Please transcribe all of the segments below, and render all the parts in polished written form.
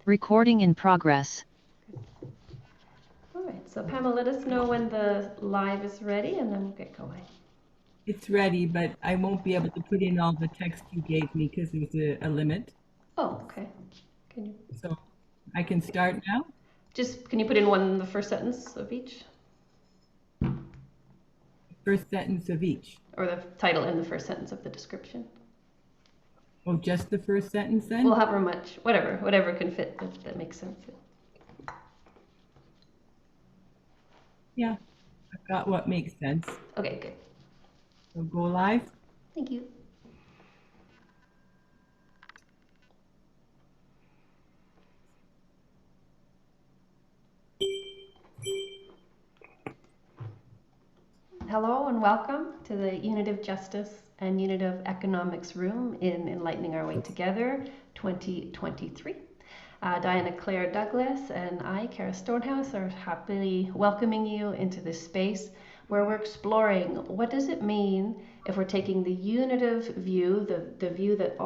Recording in progress. All right, so Pamela, let us know when the live is ready and then we'll get going. It's ready, but I won't be able to put in all the text you gave me because there's a limit. Oh, okay. Can you So I can start now? can you put in the first sentence of each? First sentence of each. Or the title and the first sentence of the description? Oh, just the first sentence then? We'll however much, whatever can fit that makes sense. Yeah, I've got what makes sense. Okay, good. So go live. Thank you. Hello and welcome to the Unit of Justice and Unit of Economics room in Enlightening Our Way Together 2023. Diana Claire Douglas and I, Kara Stonehouse, are happily welcoming you into this space where we're exploring what does it mean if we're taking the unitive view, the view that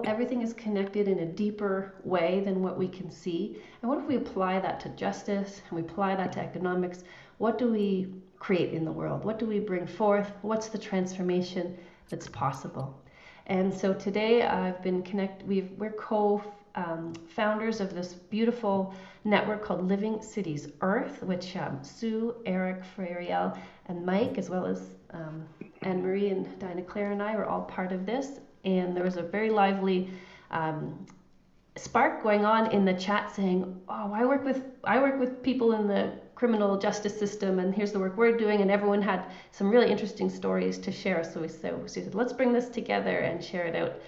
everything is connected in a deeper way than what we can see, and what if we apply that to justice and we apply that to economics? What do we create in the world? What do we bring forth? What's the transformation that's possible? And so today we're co-founders of this beautiful network called Living Cities Earth, which Sue, Eric, Ferial, and Mike, as well as Anne-Marie and Dinah Claire and I were all part of this. And there was a very lively spark going on in the chat saying, oh, I work with people in the criminal justice system, and here's the work we're doing, and everyone had some really interesting stories to share. So we said, let's bring this together and share it out,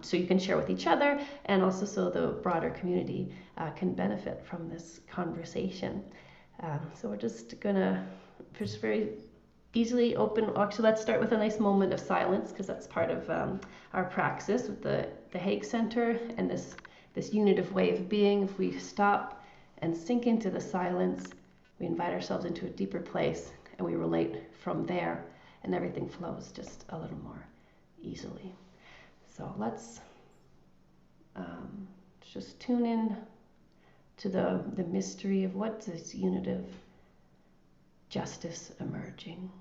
so you can share with each other, and also so the broader community can benefit from this conversation. So we're just gonna very easily open. Actually, let's start with a nice moment of silence, because that's part of our praxis with the Hague Center and this unitive way of being. If we stop and sink into the silence, we invite ourselves into a deeper place and we relate from there, and everything flows just a little more easily. So let's just tune in to the mystery of what this unitive justice emerging.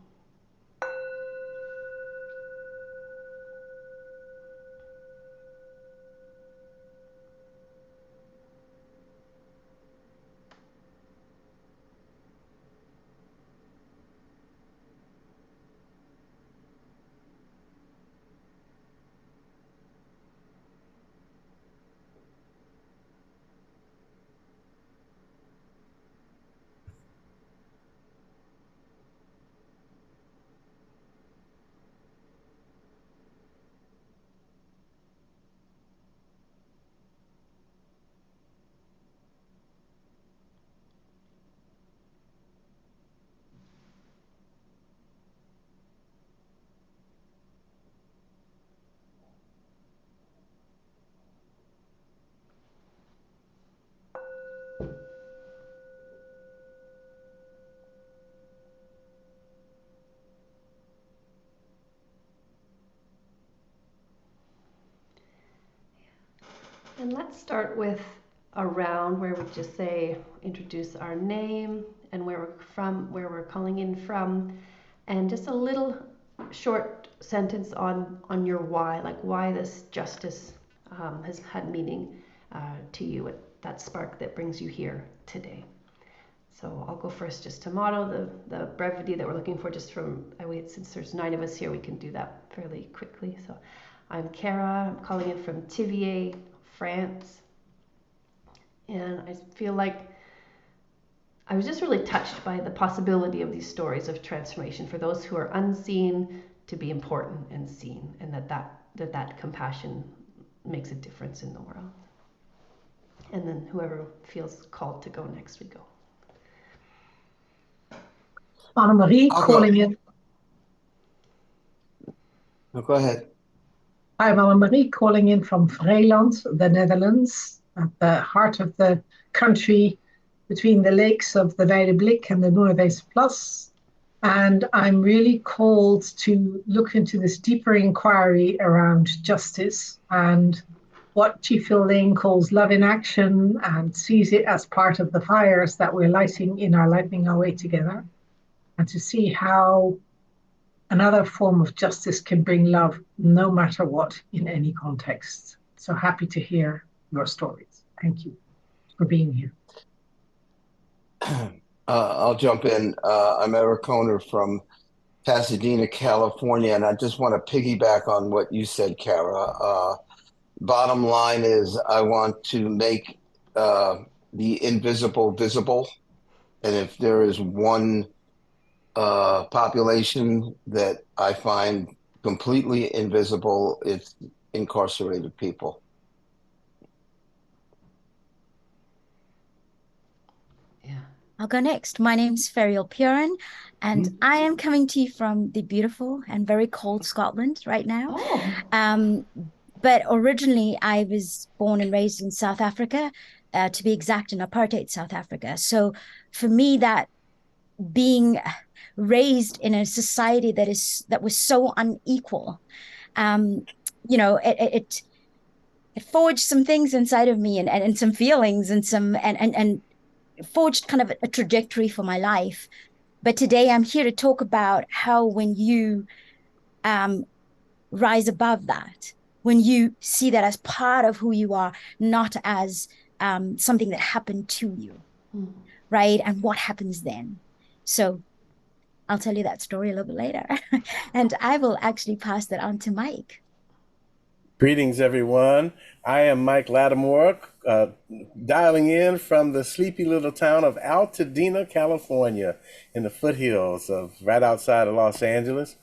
And let's start with a round where we just introduce our name and where we're from, where we're calling in from, and just a little short sentence on your why, like why this justice has had meaning to you, that spark that brings you here today. So I'll go first just to model the brevity that we're looking for, just since there's 9 of us here, we can do that fairly quickly. So I'm Kara, I'm calling in from Thiviers, France, and I feel like I was just really touched by the possibility of these stories of transformation for those who are unseen to be important and seen, and that compassion makes a difference in the world. And then whoever feels called to go next, we go. Annemarie calling in. No, go ahead. I'm Annemarie calling in from Vreeland, the Netherlands, at the heart of the country between the lakes of the Wijde Blik and the Noorderweesperplas. And I'm really called to look into this deeper inquiry around justice and what Chief Phil Lane calls love in action and sees it as part of the fires that we're lighting in our Lightning Our Way Together, and to see how another form of justice can bring love no matter what in any context. So happy to hear your stories. Thank you for being here. I'll jump in. I'm Eric Kohner from Pasadena, California, and I just want to piggyback on what you said, Kara. Bottom line is, I want to make the invisible visible. And if there is one population that I find completely invisible, it's incarcerated people. Yeah. I'll go next. My name's Ferial Puren, and I am coming to you from the beautiful and very cold Scotland right now. Oh. But originally, I was born and raised in South Africa, to be exact, in apartheid South Africa. So for me, that being raised in a society that was so unequal, you know, it forged some things inside of me and some feelings and some and forged kind of a trajectory for my life. But today I'm here to talk about how when you rise above that, when you see that as part of who you are, not as something that happened to you, right? And what happens then? So I'll tell you that story a little bit later. And I will actually pass that on to Mike. Greetings, everyone. I am Mike Lattimore, dialing in from the sleepy little town of Altadena, California, in the foothills of right outside of Los Angeles.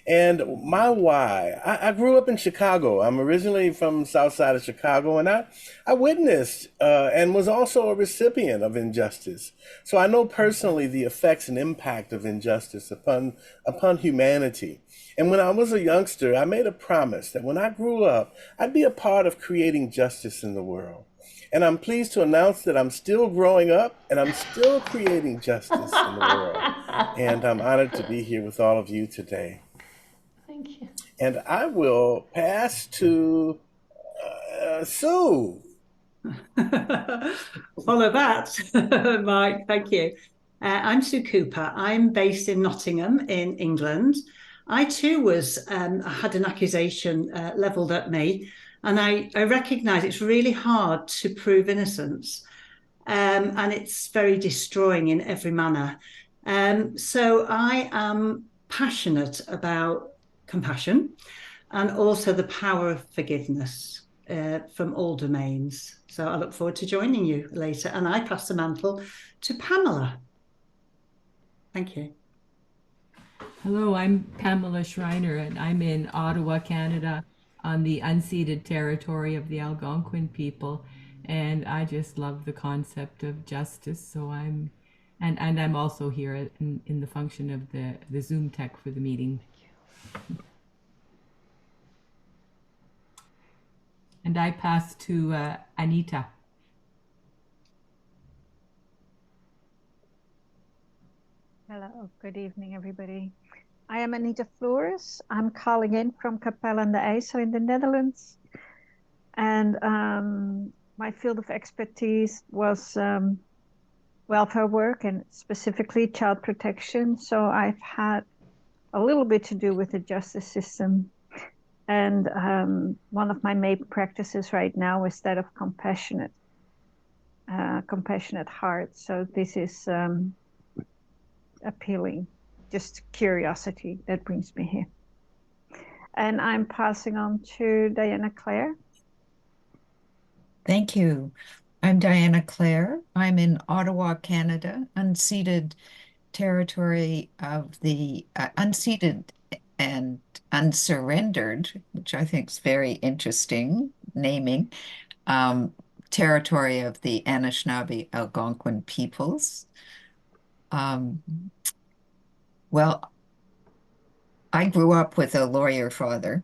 And my why, I grew up in Chicago. I'm originally from south side of Chicago, and I witnessed and was also a recipient of injustice. So I know personally the effects and impact of injustice upon humanity. And when I was a youngster, I made a promise that when I grew up, I'd be a part of creating justice in the world. And I'm pleased to announce that I'm still growing up and I'm still creating justice in the world. And I'm honored to be here with all of you today. Thank you. And I will pass to Sue. Follow that, Mike. Thank you. I'm Sue Cooper. I'm based in Nottingham in England. I too had an accusation levelled at me, and I recognise it's really hard to prove innocence, and it's very destroying in every manner. So I am passionate about compassion and also the power of forgiveness from all domains. So I look forward to joining you later, and I pass the mantle to Pamela. Thank you. Hello, I'm Pamela Schreiner, and I'm in Ottawa, Canada, on the unceded territory of the Algonquin people. And I just love the concept of justice. So I'm also here in the function of the Zoom tech for the meeting. And I pass to Anita. Hello, good evening, everybody. I am Anita Flores. I'm calling in from Capelle aan de IJssel in the Netherlands. And my field of expertise was welfare work and specifically child protection. So I've had a little bit to do with the justice system. And one of my main practices right now is that of compassionate heart. So this is appealing, just curiosity that brings me here. And I'm passing on to Diana Claire. Thank you. I'm Diana Claire. I'm in Ottawa, Canada, unceded territory of the unceded and unsurrendered, which I think is very interesting naming, territory of the Anishinaabe Algonquin peoples. Well, I grew up with a lawyer father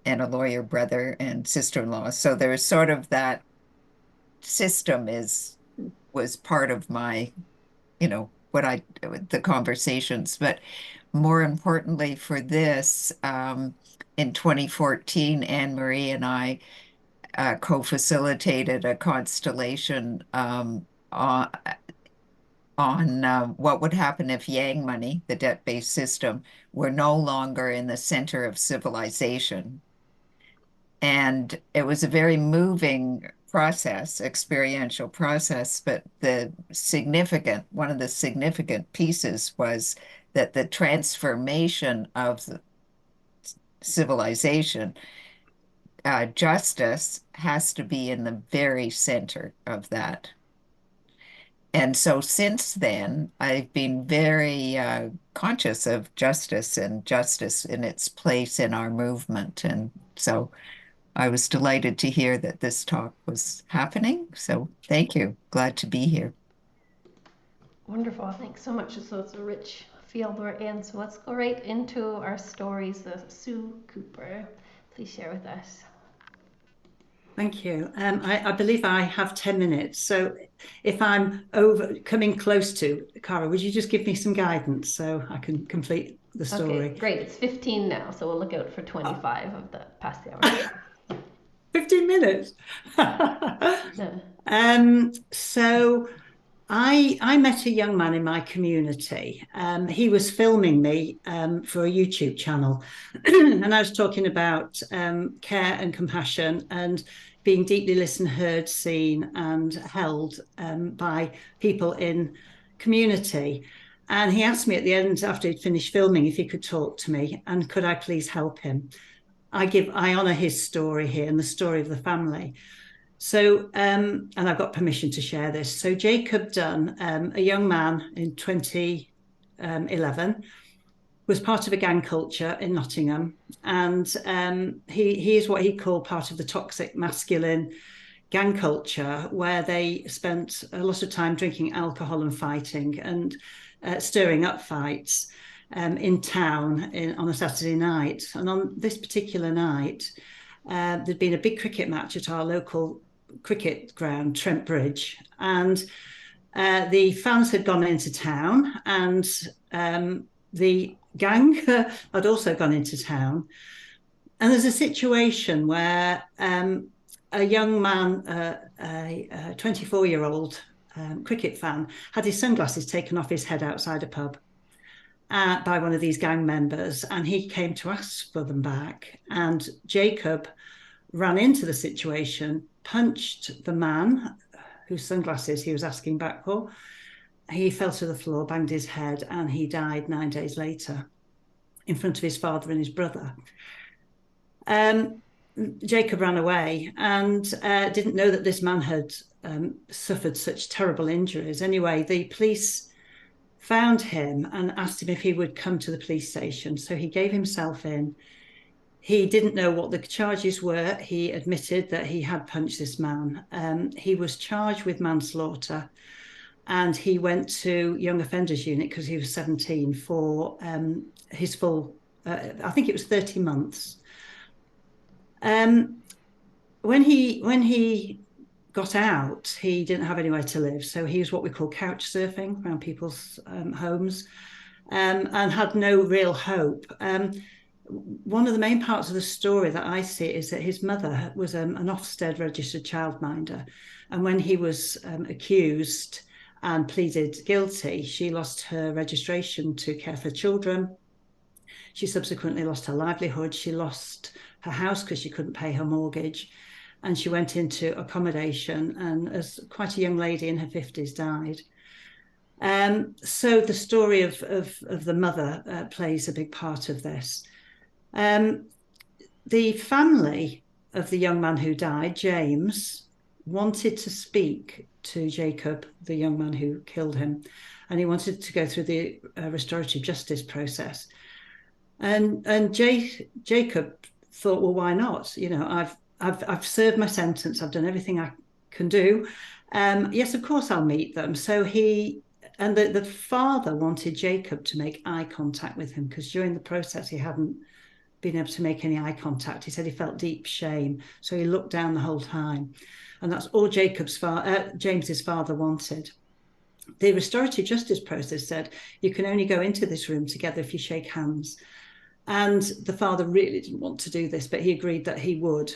and a lawyer brother and sister-in-law. So there's sort of that system was part of my, the conversations. But more importantly for this, in 2014, Anne Marie and I co-facilitated a constellation on what would happen if Yang money, the debt-based system, were no longer in the center of civilization. And it was a very moving process, experiential process, but one of the significant pieces was that the transformation of the civilization, justice has to be in the very center of that. And so since then, I've been very conscious of justice and justice in its place in our movement. And so I was delighted to hear that this talk was happening. So thank you. Glad to be here. Wonderful. Thanks so much. So it's a rich field we're in. So let's go right into our stories. Sue Cooper, please share with us. Thank you. I believe I have 10 minutes. So if I'm coming close to, Cara, would you just give me some guidance so I can complete the story? Okay, great. It's 15 now, so we'll look out for 25 of the past the hour. 15 minutes. So I met a young man in my community. He was filming me for a YouTube channel, and I was talking about care and compassion and being deeply listened, heard, seen, and held by people in community. And he asked me at the end, after he'd finished filming, if he could talk to me and could I please help him. I honor his story here and the story of the family. So, and I've got permission to share this. So Jacob Dunn, a young man in 2011, was part of a gang culture in Nottingham. And he is what he called part of the toxic masculine gang culture, where they spent a lot of time drinking alcohol and fighting and stirring up fights in town on a Saturday night. And on this particular night, there'd been a big cricket match at our local cricket ground, Trent Bridge, and the fans had gone into town, and the gang had also gone into town. And there's a situation where a young man, a 24-year-old cricket fan, had his sunglasses taken off his head outside a pub by one of these gang members, and he came to ask for them back. And Jacob ran into the situation, punched the man whose sunglasses he was asking back for. He fell to the floor, banged his head, and he died 9 days later in front of his father and his brother. Jacob ran away and didn't know that this man had suffered such terrible injuries. Anyway, the police found him and asked him if he would come to the police station. So he gave himself in. He didn't know what the charges were. He admitted that he had punched this man. He was charged with manslaughter, and he went to Young Offenders Unit because he was 17 for his full, I think it was 30 months. When he got out, he didn't have anywhere to live. So he was what we call couch surfing around people's homes and had no real hope. One of the main parts of the story that I see is that his mother was an Ofsted registered childminder. And when he was accused and pleaded guilty, she lost her registration to care for children. She subsequently lost her livelihood. She lost her house because she couldn't pay her mortgage. And she went into accommodation, and as quite a young lady in her 50s died. So the story of the mother plays a big part of this. The family of the young man who died, James, wanted to speak to Jacob, the young man who killed him, and he wanted to go through the restorative justice process. And Jacob thought, well, why not? You know, I've served my sentence. I've done everything I can do. Yes, of course I'll meet them. So the father wanted Jacob to make eye contact with him, because during the process he hadn't been able to make any eye contact. He said he felt deep shame, so he looked down the whole time, and that's all James's father wanted. The restorative justice process said you can only go into this room together if you shake hands, and the father really didn't want to do this, but he agreed that he would.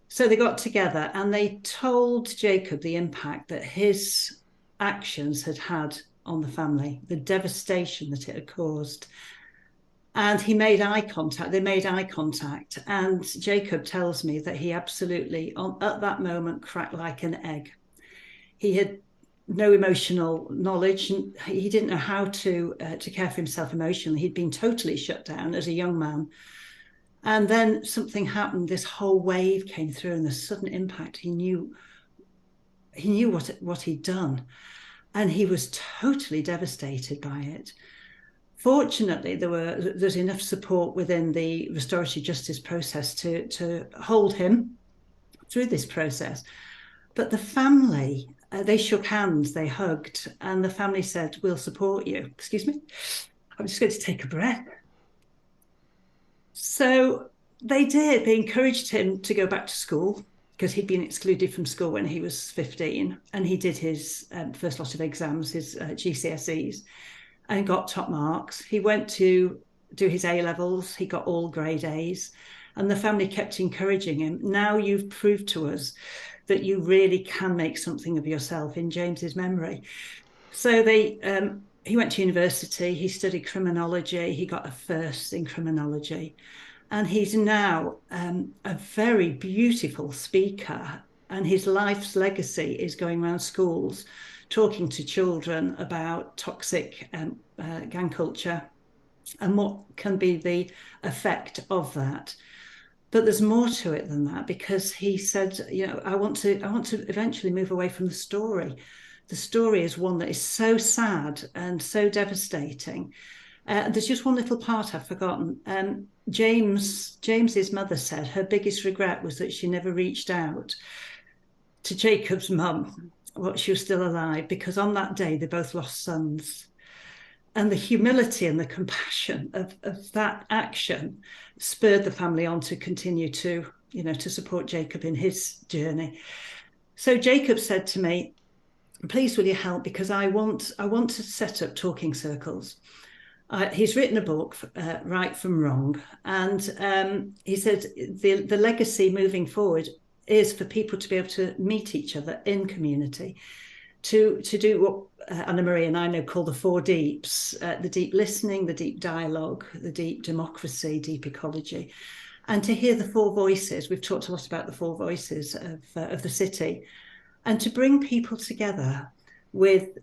So they got together and they told Jacob the impact that his actions had had on the family, the devastation that it had caused. And he made eye contact. They made eye contact. And Jacob tells me that he absolutely, at that moment, cracked like an egg. He had no emotional knowledge. He didn't know how to care for himself emotionally. He'd been totally shut down as a young man. And then something happened. This whole wave came through, and the sudden impact. He knew what he'd done, and he was totally devastated by it. Fortunately, there's enough support within the restorative justice process to hold him through this process. But the family, they shook hands, they hugged, and the family said, "We'll support you." Excuse me. I'm just going to take a breath. So they did. They encouraged him to go back to school because he'd been excluded from school when he was 15, and he did his first lot of exams, his GCSEs, and got top marks. He went to do his A-levels. He got all grade A's, and the family kept encouraging him. "Now you've proved to us that you really can make something of yourself," in James's memory. So he went to university. He studied criminology. He got a first in criminology. And he's now a very beautiful speaker, and his life's legacy is going around schools talking to children about toxic gang culture and what can be the effect of that. But there's more to it than that, because he said, I want to eventually move away from the story. The story is one that is so sad and so devastating. There's just one little part I've forgotten. James's mother said her biggest regret was that she never reached out to Jacob's mum while she was still alive, because on that day they both lost sons. And the humility and the compassion of that action spurred the family on to continue to support Jacob in his journey. So Jacob said to me, "Please, will you help? Because I want to set up talking circles." He's written a book, Right from Wrong, and he said the legacy moving forward is for people to be able to meet each other in community, to do what Anna Marie and I know call the 4 deeps: the deep listening, the deep dialogue, the deep democracy, deep ecology, and to hear the 4 voices. We've talked a lot about the 4 voices of the city, and to bring people together with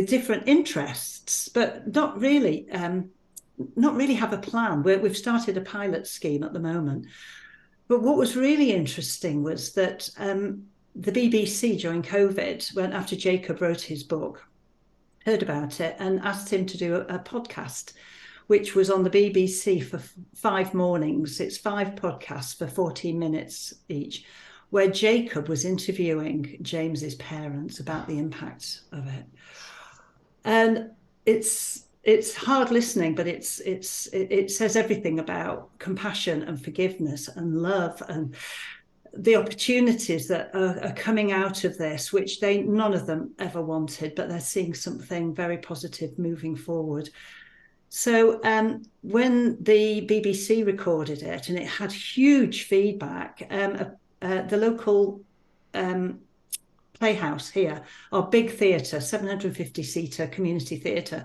different interests, but not really have a plan. We've started a pilot scheme at the moment. But what was really interesting was that the BBC during COVID, when after Jacob wrote his book, heard about it and asked him to do a podcast, which was on the BBC for 5 mornings. It's 5 podcasts for 14 minutes each, where Jacob was interviewing James's parents about the impact of it. And it's hard listening, but it says everything about compassion and forgiveness and love and the opportunities that are coming out of this, which none of them ever wanted, but they're seeing something very positive moving forward. So when the BBC recorded it, and it had huge feedback, the local Playhouse here, our big theatre, 750-seater community theatre,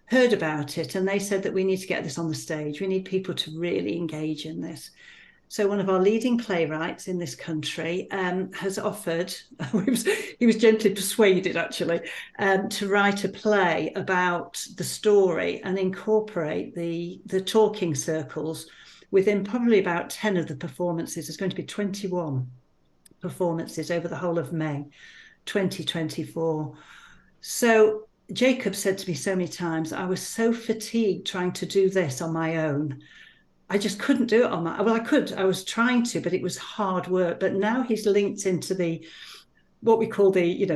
heard about it, and they said that we need to get this on the stage. We need people to really engage in this. So one of our leading playwrights in this country has offered, he was gently persuaded actually, to write a play about the story and incorporate the talking circles within probably about 10 of the performances. There's going to be 21 performances over the whole of May 2024. So Jacob said to me so many times, "I was so fatigued trying to do this on my own. I just couldn't do it on my own." Well, I was trying to, but it was hard work. But now he's linked into what we call the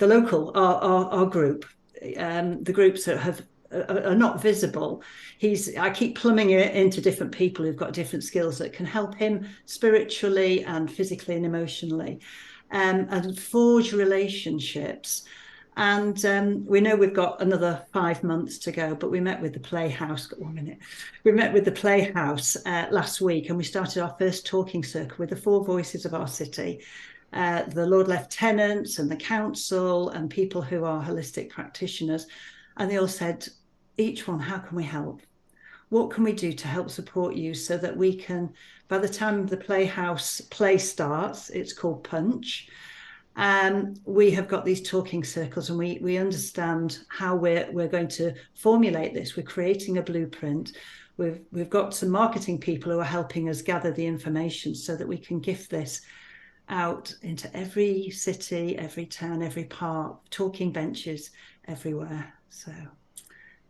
local, our group, the groups that are not visible. I keep plumbing it into different people who've got different skills that can help him spiritually and physically and emotionally, and forge relationships. And we know we've got another 5 months to go, but we met with the Playhouse. Got 1 minute. We met with the Playhouse last week, and we started our first talking circle with the 4 voices of our city, the Lord Lieutenants and the council and people who are holistic practitioners. And they all said, each one, how can we help? What can we do to help support you so that we can, by the time the Playhouse play starts, it's called Punch, we have got these talking circles, and we understand how we're going to formulate this. We're creating a blueprint. We've got some marketing people who are helping us gather the information so that we can gift this out into every city, every town, every park, talking benches everywhere. So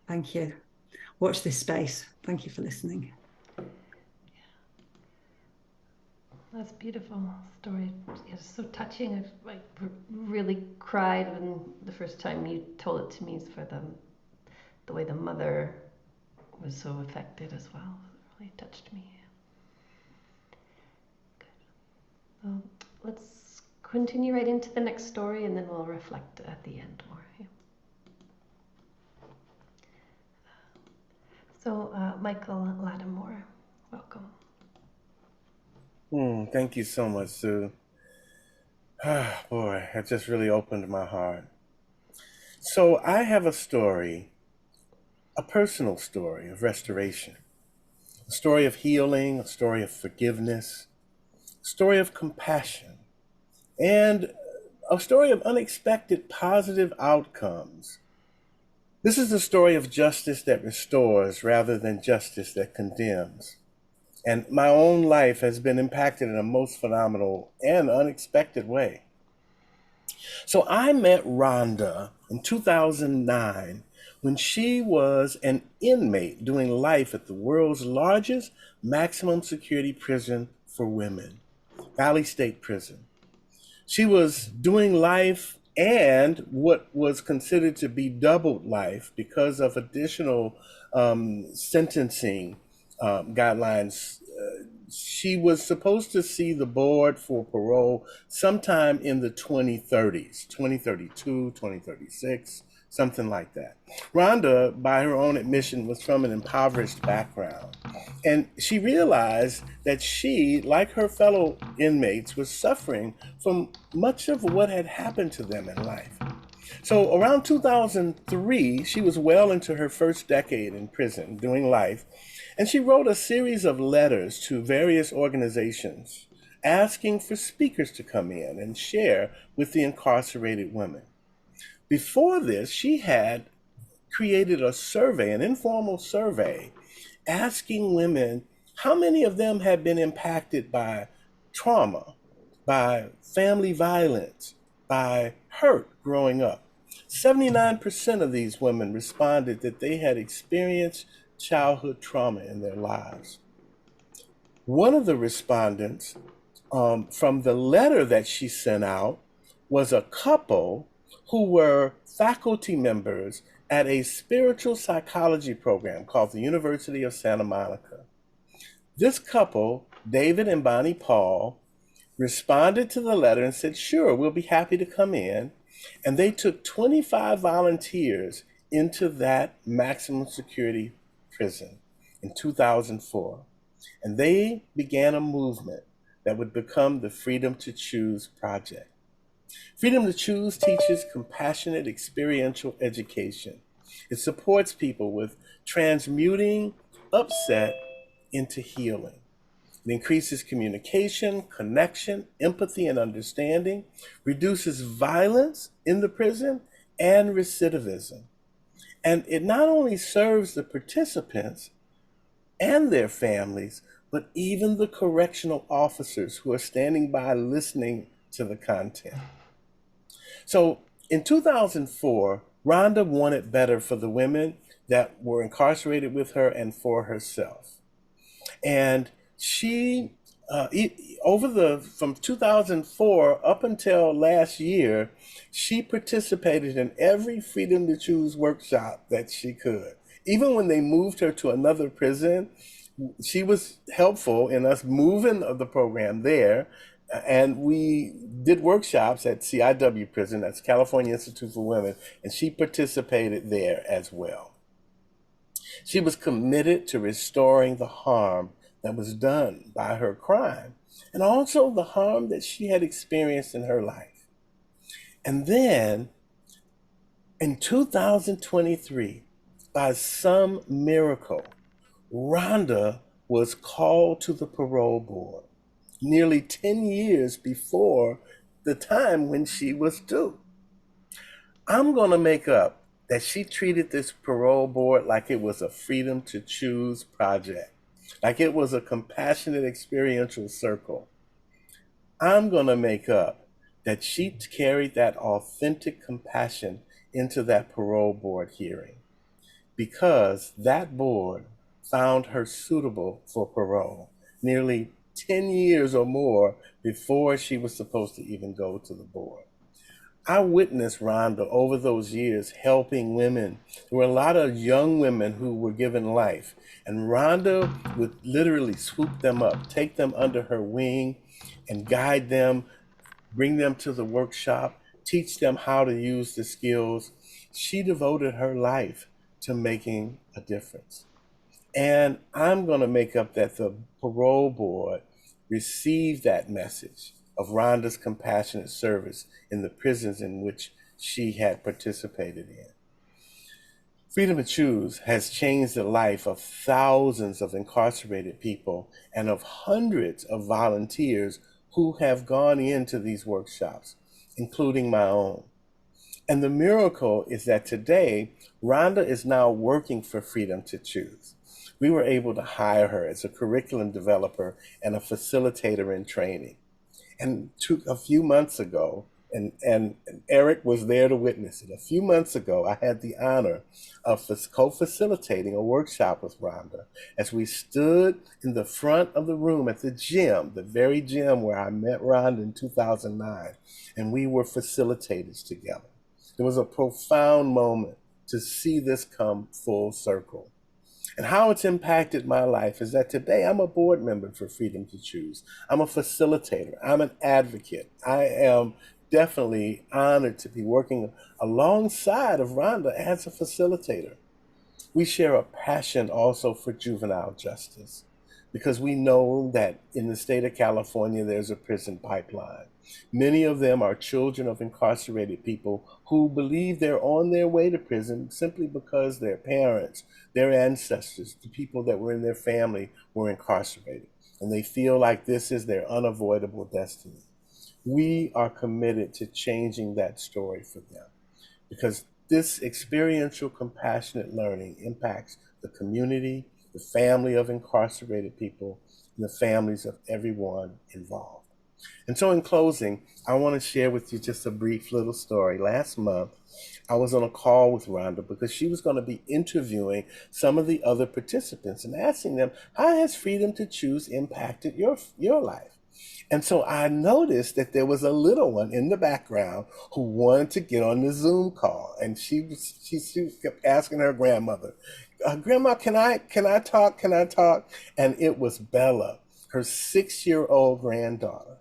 thank you. Watch this space. Thank you for listening. That's a beautiful story. It's so touching. I really cried when the first time you told it to me, for the way the mother was so affected as well. It really touched me. Good. So let's continue right into the next story, and then we'll reflect at the end more. Yeah. So Michael Lattimore, welcome. Thank you so much, Sue. Boy, that just really opened my heart. So I have a story, a personal story of restoration, a story of healing, a story of forgiveness, a story of compassion, and a story of unexpected positive outcomes. This is the story of justice that restores rather than justice that condemns. And my own life has been impacted in a most phenomenal and unexpected way. So I met Rhonda in 2009 when she was an inmate doing life at the world's largest maximum security prison for women, Valley State Prison. She was doing life and what was considered to be doubled life because of additional sentencing guidelines. She was supposed to see the board for parole sometime in the 2030s, 2032, 2036, something like that. Rhonda, by her own admission, was from an impoverished background. And she realized that she, like her fellow inmates, was suffering from much of what had happened to them in life. So around 2003, she was well into her first decade in prison doing life. And she wrote a series of letters to various organizations asking for speakers to come in and share with the incarcerated women. Before this, she had created a survey, an informal survey, asking women how many of them had been impacted by trauma, by family violence, by hurt growing up. 79% of these women responded that they had experienced childhood trauma in their lives. One of the respondents from the letter that she sent out was a couple who were faculty members at a spiritual psychology program called the University of Santa Monica. This couple, David and Bonnie Paul, responded to the letter and said, sure, we'll be happy to come in. And they took 25 volunteers into that maximum security prison in 2004. And they began a movement that would become the Freedom to Choose Project. Freedom to Choose teaches compassionate experiential education. It supports people with transmuting upset into healing. It increases communication, connection, empathy, and understanding, reduces violence in the prison and recidivism. And it not only serves the participants and their families, but even the correctional officers who are standing by listening to the content. So in 2004, Rhonda wanted better for the women that were incarcerated with her and for herself. And she, from 2004 up until last year, she participated in every Freedom to Choose workshop that she could. Even when they moved her to another prison, she was helpful in us moving the program there. And we did workshops at CIW prison, that's California Institute for Women, and she participated there as well. She was committed to restoring the harm that was done by her crime and also the harm that she had experienced in her life. And then in 2023, by some miracle, Rhonda was called to the parole board nearly 10 years before the time when she was due. I'm going to make up that she treated this parole board like it was a freedom to choose project, like it was a compassionate experiential circle. I'm going to make up that she carried that authentic compassion into that parole board hearing because that board found her suitable for parole nearly 10 years or more before she was supposed to even go to the board. I witnessed Rhonda over those years helping women. There were a lot of young women who were given life, and Rhonda would literally swoop them up, take them under her wing, and guide them, bring them to the workshop, teach them how to use the skills. She devoted her life to making a difference. And I'm going to make up that the parole board received that message of Rhonda's compassionate service in the prisons in which she had participated in. Freedom to Choose has changed the life of thousands of incarcerated people and of hundreds of volunteers who have gone into these workshops, including my own. And the miracle is that today, Rhonda is now working for Freedom to Choose. We were able to hire her as a curriculum developer and a facilitator in training. And a few months ago, and Eric was there to witness it. A few months ago, I had the honor of co-facilitating a workshop with Rhonda as we stood in the front of the room at the gym, the very gym where I met Rhonda in 2009, and we were facilitators together. It was a profound moment to see this come full circle. And how it's impacted my life is that today I'm a board member for Freedom to Choose. I'm a facilitator. I'm an advocate. I am definitely honored to be working alongside of Rhonda as a facilitator. We share a passion also for juvenile justice because we know that in the state of California, there's a prison pipeline. Many of them are children of incarcerated people who believe they're on their way to prison simply because their parents, their ancestors, the people that were in their family were incarcerated. And they feel like this is their unavoidable destiny. We are committed to changing that story for them because this experiential compassionate learning impacts the community, the family of incarcerated people, and the families of everyone involved. And so in closing, I want to share with you just a brief little story. Last month, I was on a call with Rhonda because she was going to be interviewing some of the other participants and asking them, how has Freedom to Choose impacted your life? And so I noticed that there was a little one in the background who wanted to get on the Zoom call. And she kept asking her grandmother, Grandma, can I talk? Can I talk? And it was Bella, her 6-year-old granddaughter.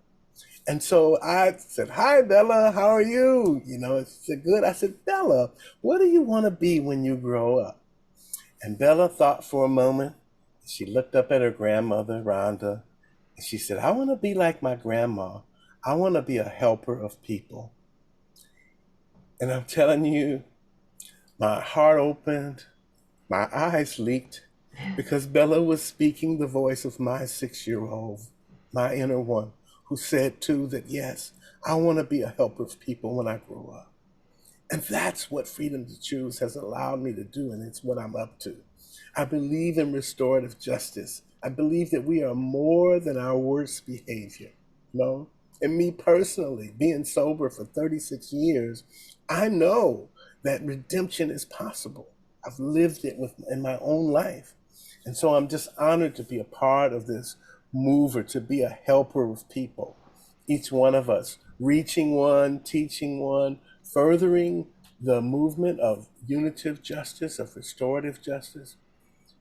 And so I said, hi, Bella, how are you? She said, good. I said, Bella, what do you want to be when you grow up? And Bella thought for a moment. She looked up at her grandmother, Rhonda, and she said, I want to be like my grandma. I want to be a helper of people. And I'm telling you, my heart opened, my eyes leaked, because Bella was speaking the voice of my 6-year-old, my inner one, who said too that, yes, I want to be a helper of people when I grow up. And that's what Freedom to Choose has allowed me to do, and it's what I'm up to. I believe in restorative justice. I believe that we are more than our worst behavior. And me personally, being sober for 36 years, I know that redemption is possible. I've lived it in my own life. And so I'm just honored to be a part of this mover, to be a helper of people. Each one of us reaching one, teaching one, furthering the movement of unitive justice, of restorative justice.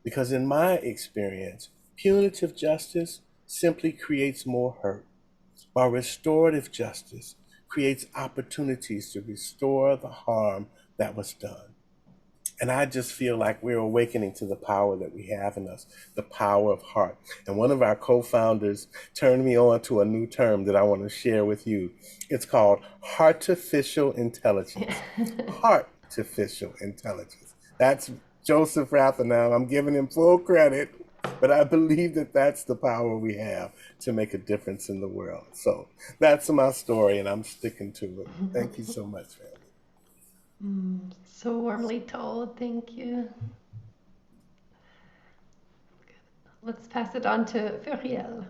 Because in my experience, punitive justice simply creates more hurt. while restorative justice creates opportunities to restore the harm that was done. And I just feel like we're awakening to the power that we have in us, the power of heart. And one of our co-founders turned me on to a new term that I want to share with you. It's called heartificial intelligence. Heartificial intelligence. That's Joseph Rathenau. I'm giving him full credit, but I believe that that's the power we have to make a difference in the world. So that's my story, and I'm sticking to it. Thank you so much, family. So warmly told, thank you. Let's pass it on to Ferial.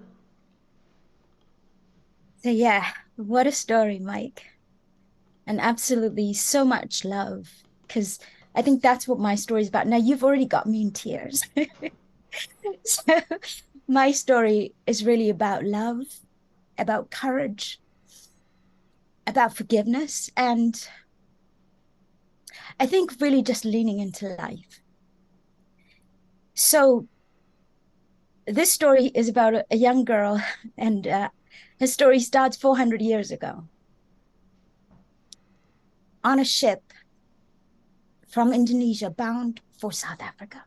So yeah, what a story, Mike. And absolutely so much love, because I think that's what my story is about. Now, you've already got me in tears. So my story is really about love, about courage, about forgiveness, and I think really just leaning into life. So this story is about a young girl, and her story starts 400 years ago on a ship from Indonesia bound for South Africa.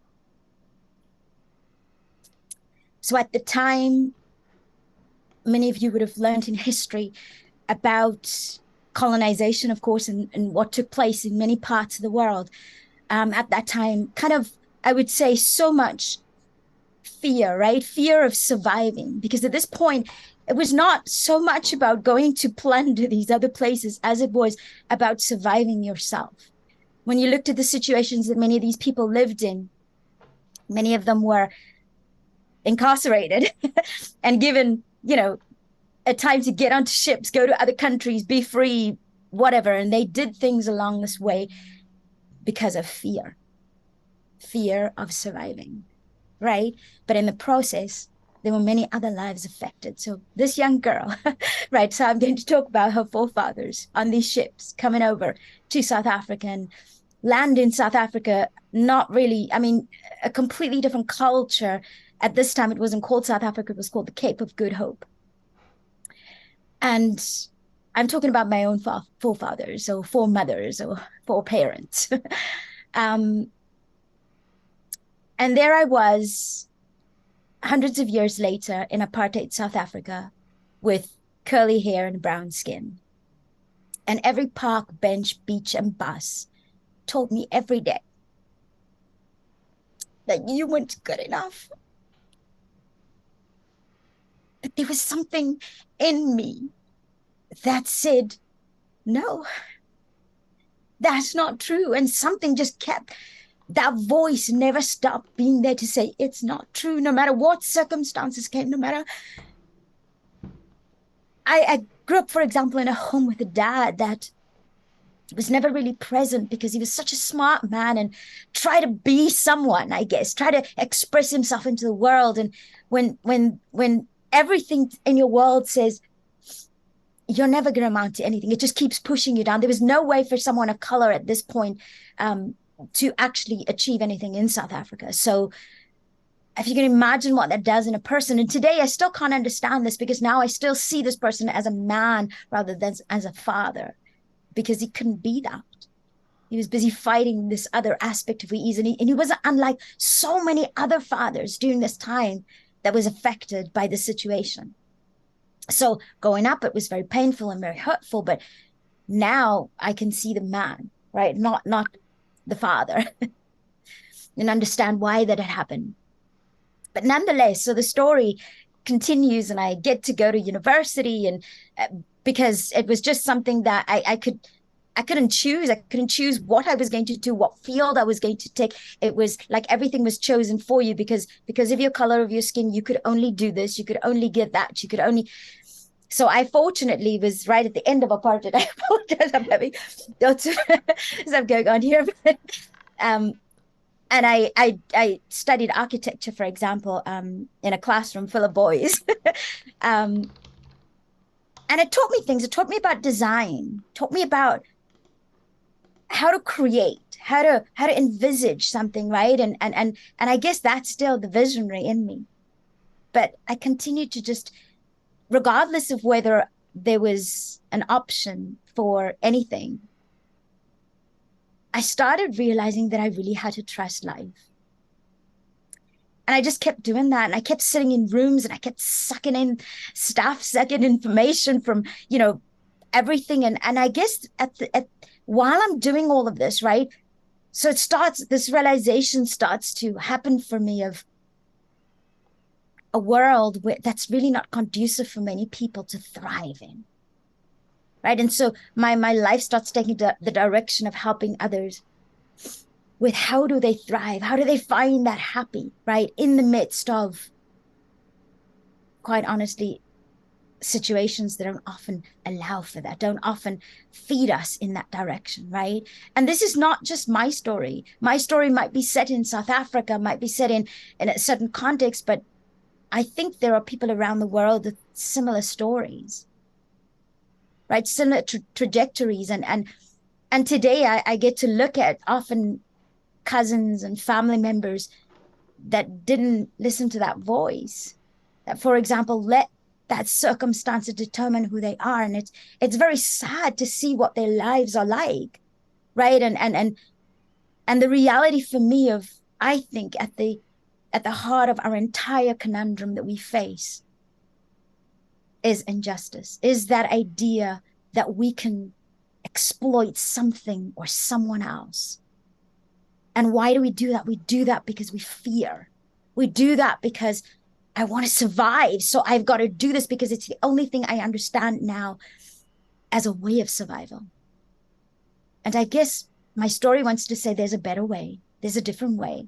So at the time, many of you would have learned in history about colonization, of course, and what took place in many parts of the world. At that time, kind of, I would say, so much fear, right? Fear of surviving, because at this point, it was not so much about going to plunder these other places as it was about surviving yourself. When you looked at the situations that many of these people lived in, many of them were incarcerated and given, a time to get onto ships, go to other countries, be free, whatever. And they did things along this way because of fear of surviving, right? But in the process, there were many other lives affected. So this young girl, right? So I'm going to talk about her forefathers on these ships coming over to South Africa and land in South Africa, not really, a completely different culture. At this time, it wasn't called South Africa, it was called the Cape of Good Hope. And I'm talking about my own forefathers, or foremothers, or foreparents. And there I was, hundreds of years later, in apartheid South Africa, with curly hair and brown skin. And every park, bench, beach, and bus told me every day that you weren't good enough. But there was something in me that said, no, that's not true. And something just kept, that voice never stopped being there to say, it's not true, no matter what circumstances came, no matter. I grew up, for example, in a home with a dad that was never really present because he was such a smart man and tried to be someone, I guess, try to express himself into the world. And when everything in your world says, you're never going to amount to anything, it just keeps pushing you down. There was no way for someone of color at this point to actually achieve anything in South Africa. So if you can imagine what that does in a person, and today I still can't understand this because now I still see this person as a man rather than as a father, because he couldn't be that. He was busy fighting this other aspect of who he is, and he wasn't unlike so many other fathers during this time that was affected by the situation. So growing up, it was very painful and very hurtful, but now I can see the man, right? Not the father, and understand why that had happened. But nonetheless, so the story continues, and I get to go to university, and because it was just something that I couldn't choose. I couldn't choose what I was going to do, what field I was going to take. It was like everything was chosen for you because of your color of your skin, you could only do this, you could only get that, you could only. So I fortunately was right at the end of apartheid. I apologize, I'm having lots of stuff going on here. And I studied architecture, for example, in a classroom full of boys. And it taught me things. It taught me about design, taught me about how to create, how to envisage something, right? And I guess that's still the visionary in me. But I continued to just regardless of whether there was an option for anything, I started realizing that I really had to trust life. And I just kept doing that. And I kept sitting in rooms and I kept sucking in information from, everything. And I guess while I'm doing all of this, right? So this realization starts to happen for me of a world that's really not conducive for many people to thrive in. Right. And so my life starts taking the direction of helping others with how do they thrive? How do they find that happy, right? In the midst of, quite honestly, situations that don't often allow for that, don't often feed us in that direction, right? And this is not just my story. My story might be set in South Africa, might be set in a certain context, but I think there are people around the world with similar stories, right? Similar trajectories. And today I get to look at often cousins and family members that didn't listen to that voice, that, for example, let that circumstance determine who they are. And it's very sad to see what their lives are like, right? And the reality for me of, I think, at the heart of our entire conundrum that we face is injustice, is that idea that we can exploit something or someone else. And why do we do that? We do that because we fear. We do that because I want to survive. So I've got to do this because it's the only thing I understand now as a way of survival. And I guess my story wants to say there's a better way. There's a different way.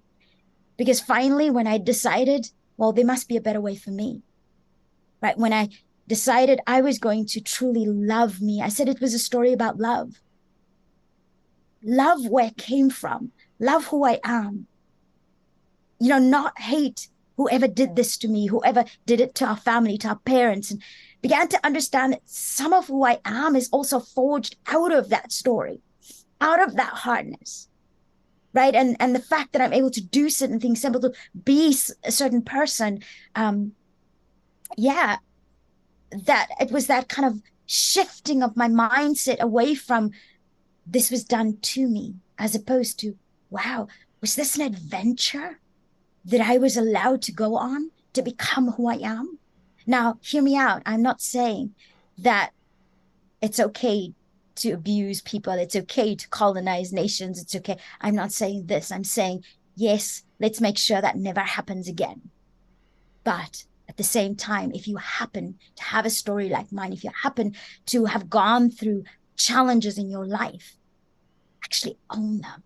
Because finally, when I decided, well, there must be a better way for me, right? When I decided I was going to truly love me, I said it was a story about love. Love where it came from. Love who I am. Not hate whoever did this to me, whoever did it to our family, to our parents, and began to understand that some of who I am is also forged out of that story, out of that hardness, right? And the fact that I'm able to do certain things, able to be a certain person, that it was that kind of shifting of my mindset away from this was done to me, as opposed to, wow, was this an adventure that I was allowed to go on to become who I am? Now, hear me out. I'm not saying that it's okay to abuse people. It's okay to colonize nations. It's okay. I'm not saying this. I'm saying, yes, let's make sure that never happens again. But at the same time, if you happen to have a story like mine, if you happen to have gone through challenges in your life, actually own them.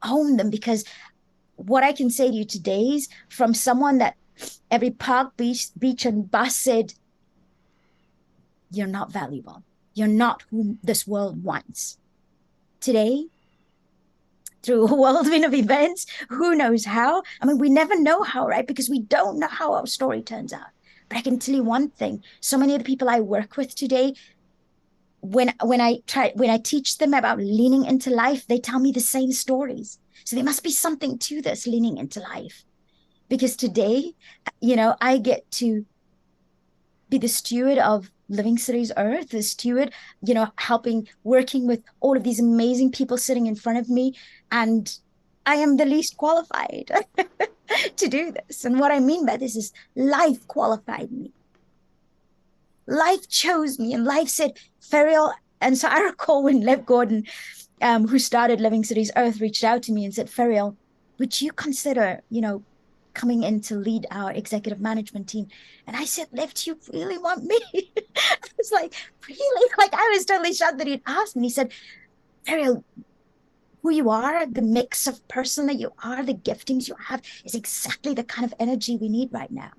Own them, because what I can say to you today is, from someone that every park, beach and bus said, you're not valuable. You're not who this world wants. Today, through a whirlwind of events, who knows how? I mean, we never know how, right? Because we don't know how our story turns out. But I can tell you one thing. So many of the people I work with today, when I teach them about leaning into life, they tell me the same stories. So there must be something to this leaning into life. Because today, I get to be the steward of Living Cities Earth, the steward, working with all of these amazing people sitting in front of me. And I am the least qualified to do this. And what I mean by this is life qualified me. Life chose me, and life said, Ferial. And so I recall when Lev Gordon, who started Living Cities Earth, reached out to me and said, Ferial, would you consider, coming in to lead our executive management team? And I said, Lev, do you really want me? I was like, really? Like, I was totally shocked that he'd asked me. He said, Ferial, who you are, the mix of person that you are, the giftings you have is exactly the kind of energy we need right now.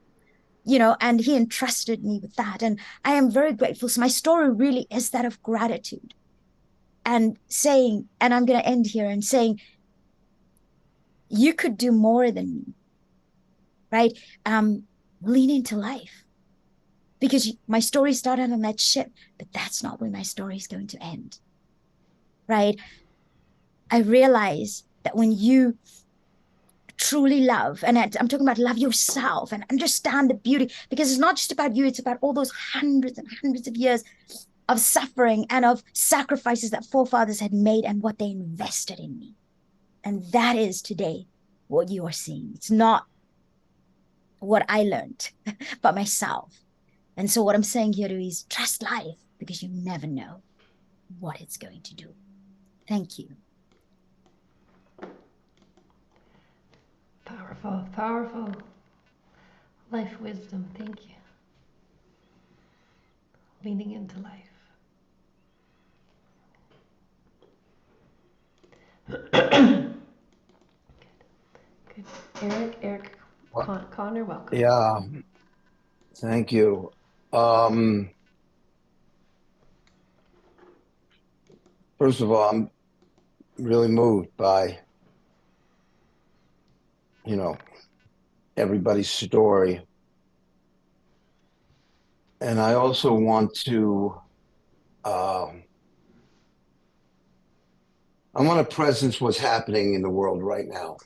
And he entrusted me with that. And I am very grateful. So my story really is that of gratitude, and saying, and I'm going to end here and saying, you could do more than me, right? Lean into life, because my story started on that ship, but that's not where my story is going to end, right? I realize that when you truly love, and I'm talking about love yourself and understand the beauty, because it's not just about you, it's about all those hundreds and hundreds of years of suffering and of sacrifices that forefathers had made and what they invested in me. And that is today what you are seeing. It's not what I learned by myself. And so what I'm saying here is trust life, because you never know what it's going to do. Thank you. Powerful, powerful life wisdom. Thank you. Leaning into life. Good. Good. Eric, Kohner, welcome. Yeah, thank you. First of all, I'm really moved by, everybody's story. And I also want to, I want to presence what's happening in the world right now.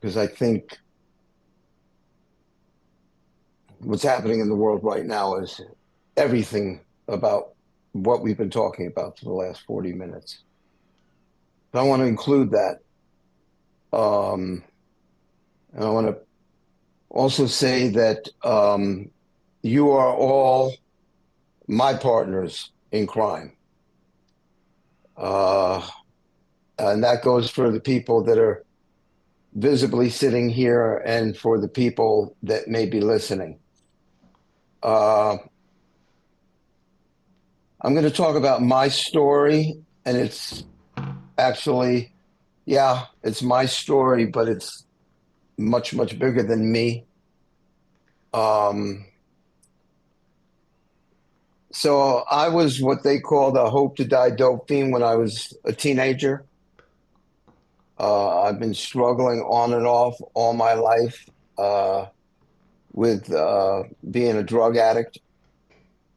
Because I think what's happening in the world right now is everything about what we've been talking about for the last 40 minutes. But I want to include that. And I want to also say that you are all my partners in crime. And that goes for the people that are visibly sitting here and for the people that may be listening. I'm going to talk about my story, and it's actually, it's my story, but it's much, much bigger than me. So I was what they called a hope to die dope fiend when I was a teenager. I've been struggling on and off all my life with being a drug addict.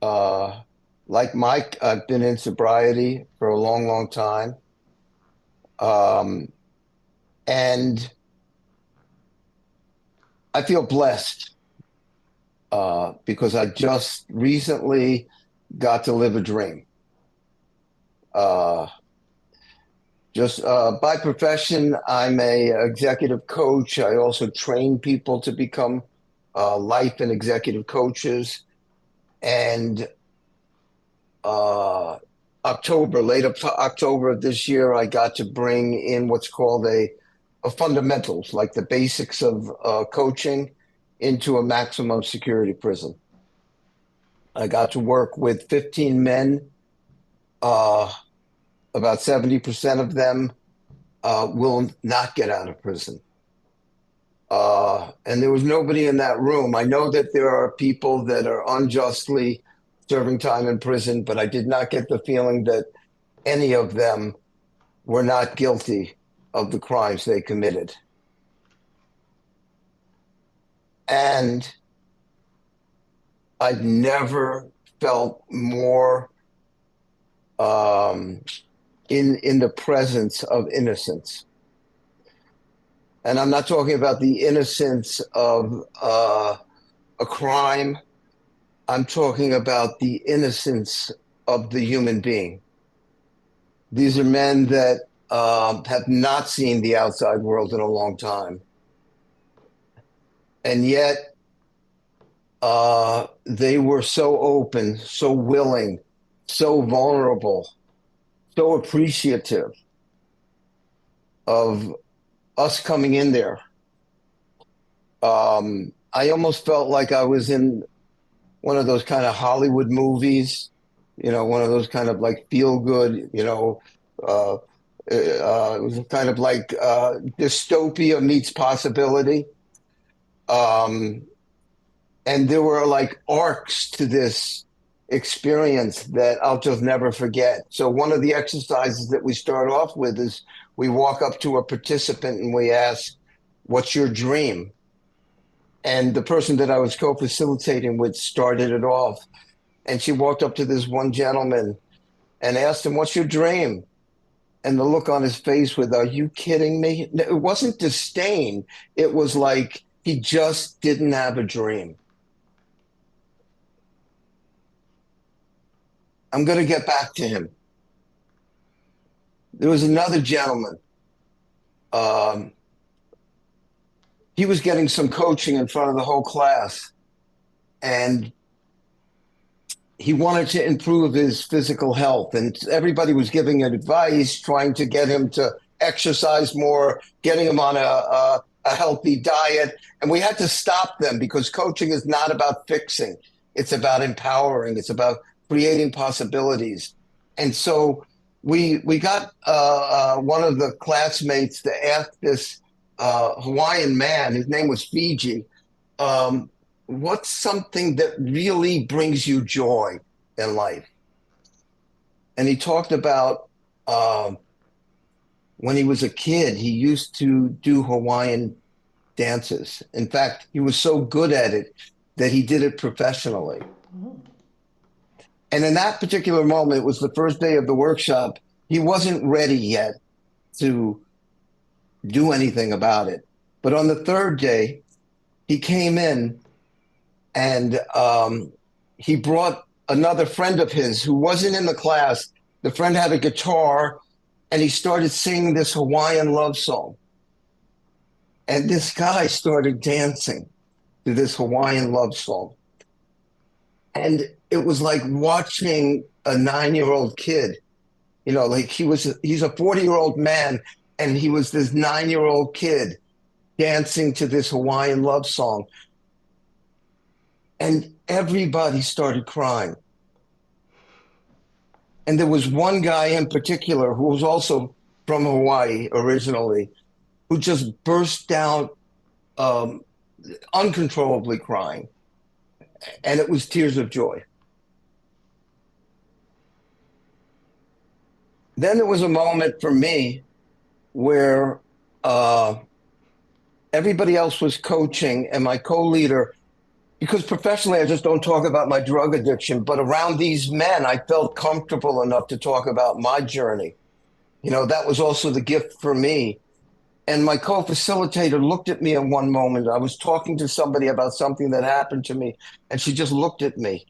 Like Mike, I've been in sobriety for a long, long time. And I feel blessed because I just recently got to live a dream. By profession, I'm a executive coach. I also train people to become life and executive coaches. And late October of this year, I got to bring in what's called a fundamentals, like the basics of coaching, into a maximum security prison. I got to work with 15 men. About 70% of them will not get out of prison. And there was nobody in that room. I know that there are people that are unjustly serving time in prison, but I did not get the feeling that any of them were not guilty of the crimes they committed. And I've never felt more in the presence of innocence. And I'm not talking about the innocence of a crime. I'm talking about the innocence of the human being. These are men that have not seen the outside world in a long time. And yet they were so open, so willing, so vulnerable, so appreciative of us coming in there. I almost felt like I was in one of those kind of Hollywood movies, one of those kind of like feel good, it was kind of like dystopia meets possibility. And there were like arcs to this experience that I'll just never forget. So one of the exercises that we start off with is we walk up to a participant and we ask, "What's your dream?" And the person that I was co-facilitating with started it off. And she walked up to this one gentleman and asked him, "What's your dream?" and the look on his face with, "Are you kidding me?" It wasn't disdain. It was like he just didn't have a dream. I'm going to get back to him. There was another gentleman. He was getting some coaching in front of the whole class, and he wanted to improve his physical health, and everybody was giving him advice, trying to get him to exercise more, getting him on a healthy diet. And we had to stop them because coaching is not about fixing. It's about empowering. It's about creating possibilities. And so we got one of the classmates to ask this Hawaiian man, his name was Fiji, what's something that really brings you joy in life? And he talked about when he was a kid, he used to do Hawaiian dances. In fact, he was so good at it that he did it professionally. And in that particular moment, it was the first day of the workshop. He wasn't ready yet to do anything about it. But on the third day, he came in and he brought another friend of his who wasn't in the class. The friend had a guitar, and he started singing this Hawaiian love song. And this guy started dancing to this Hawaiian love song. And it was like watching a 9-year-old kid, you know, like he's a 40-year-old man, and he was this 9-year-old kid dancing to this Hawaiian love song. And everybody started crying. And there was one guy in particular who was also from Hawaii originally, who just burst out uncontrollably crying. And it was tears of joy. Then there was a moment for me where everybody else was coaching, and my co-leader, because professionally I just don't talk about my drug addiction, but around these men, I felt comfortable enough to talk about my journey. You know, that was also the gift for me. And my co-facilitator looked at me in one moment. I was talking to somebody about something that happened to me, and she just looked at me.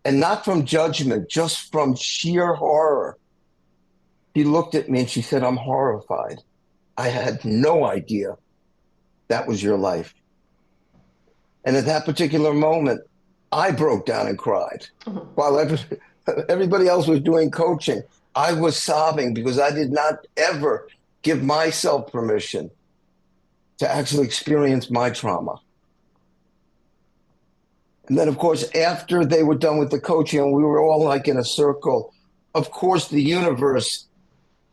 And not from judgment, just from sheer horror. She looked at me and she said, "I'm horrified. I had no idea that was your life." And at that particular moment, I broke down and cried. While everybody else was doing coaching, I was sobbing because I did not ever give myself permission to actually experience my trauma. And then, of course, after they were done with the coaching, and we were all like in a circle, of course, the universe,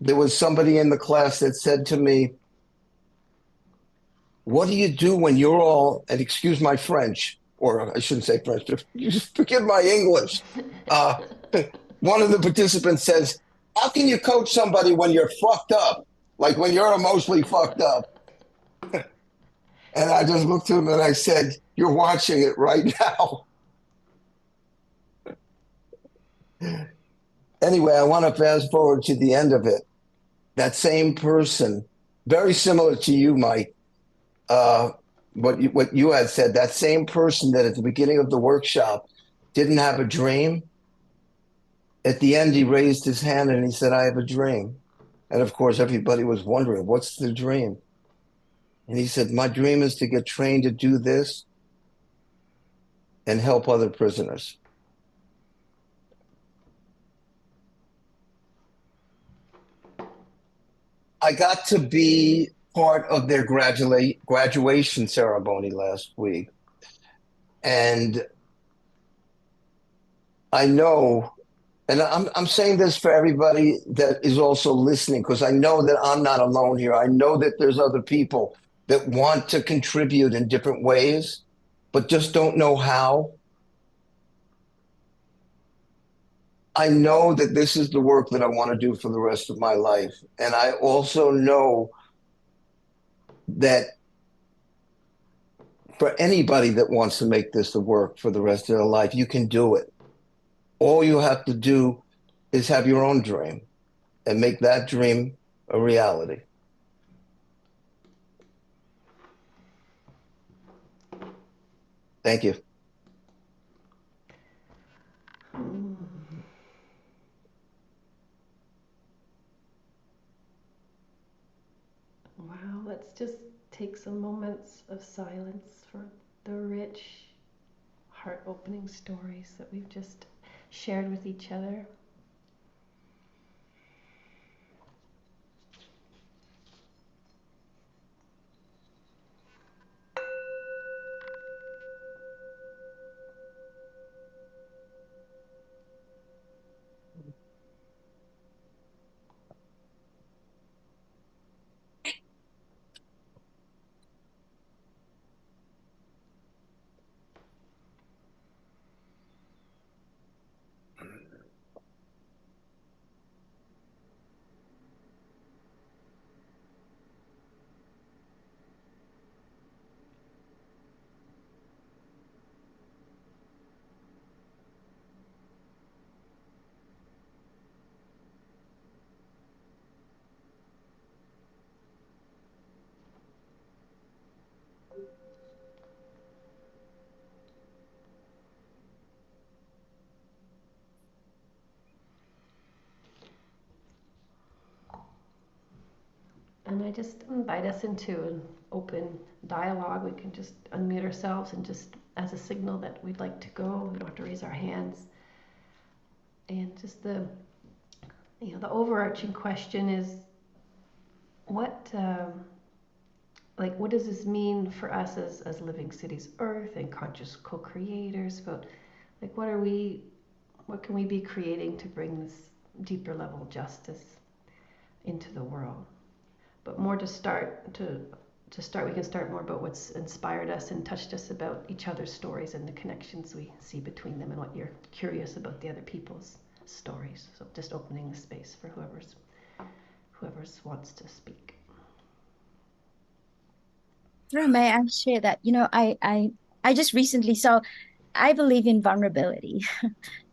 there was somebody in the class that said to me, "What do you do when you're all," and excuse my French, or I shouldn't say French, just forgive my English. One of the participants says, "How can you coach somebody when you're fucked up? Like when you're emotionally fucked up?" And I just looked at him and I said, "You're watching it right now." Anyway, I want to fast forward to the end of it. That same person, very similar to you, Mike, what you had said, that same person that at the beginning of the workshop didn't have a dream, at the end he raised his hand and he said, "I have a dream." And of course, everybody was wondering, what's the dream? And he said, "My dream is to get trained to do this and help other prisoners." I got to be part of their graduation ceremony last week. And I know, and I'm saying this for everybody that is also listening, because I know that I'm not alone here. I know that there's other people that want to contribute in different ways, but just don't know how. I know that this is the work that I want to do for the rest of my life. And I also know that for anybody that wants to make this the work for the rest of their life, you can do it. All you have to do is have your own dream and make that dream a reality. Thank you. Wow, let's just take some moments of silence for the rich, heart-opening stories that we've just shared with each other. And I just invite us into an open dialogue. We can just unmute ourselves and just as a signal that we'd like to go. We don't have to raise our hands. And just the overarching question is, what does this mean for us as living cities Earth and conscious co-creators? About what can we be creating to bring this deeper level of justice into the world? But more to start, we can start more about what's inspired us and touched us about each other's stories and the connections we see between them and what you're curious about the other people's stories. So just opening the space for whoever's wants to speak. May I share that? I just recently, so I believe in vulnerability.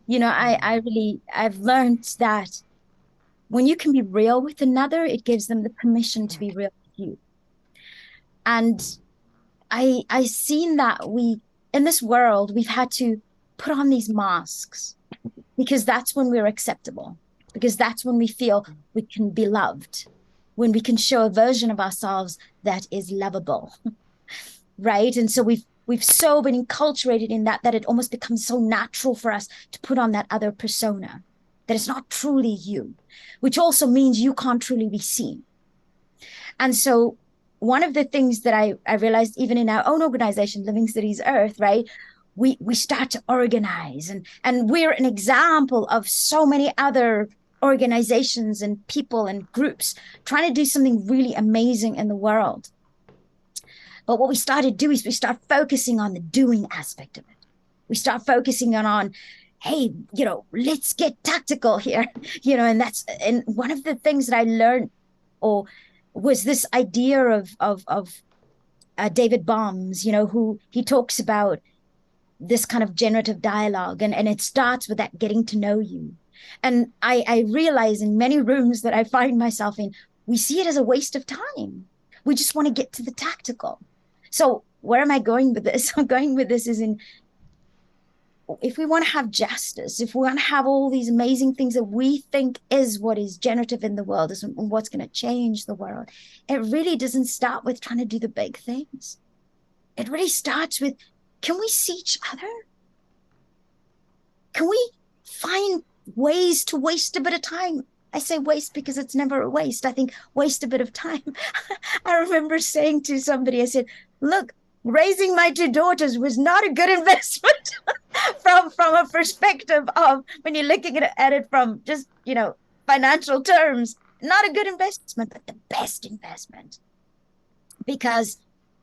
I've learned that when you can be real with another, it gives them the permission to be real with you. And I've seen that in this world, we've had to put on these masks because that's when we're acceptable, because that's when we feel we can be loved, when we can show a version of ourselves that is lovable, right? And so we've so been enculturated in that it almost becomes so natural for us to put on that other persona, that it's not truly you, which also means you can't truly be seen. And so one of the things that I realized even in our own organization, Living Cities Earth, right? We start to organize and we're an example of so many other organizations and people and groups trying to do something really amazing in the world. But what we started to do is we start focusing on the doing aspect of it. We start focusing on hey, let's get tactical here, and one of the things that I learned was this idea of David Bohm's, who he talks about this kind of generative dialogue, and it starts with that getting to know you. And I realize in many rooms that I find myself in, we see it as a waste of time. We just want to get to the tactical. So where am I going with this? I'm going with this is if we want to have justice, if we want to have all these amazing things that we think is what is generative in the world, is what's going to change the world, it really doesn't start with trying to do the big things. It really starts with, can we see each other? Can we find ways to waste a bit of time? I say waste because it's never a waste. I think waste a bit of time. I remember saying to somebody, I said, look, raising my two daughters was not a good investment from a perspective of when you're looking at it from just, financial terms, not a good investment, but the best investment. Because,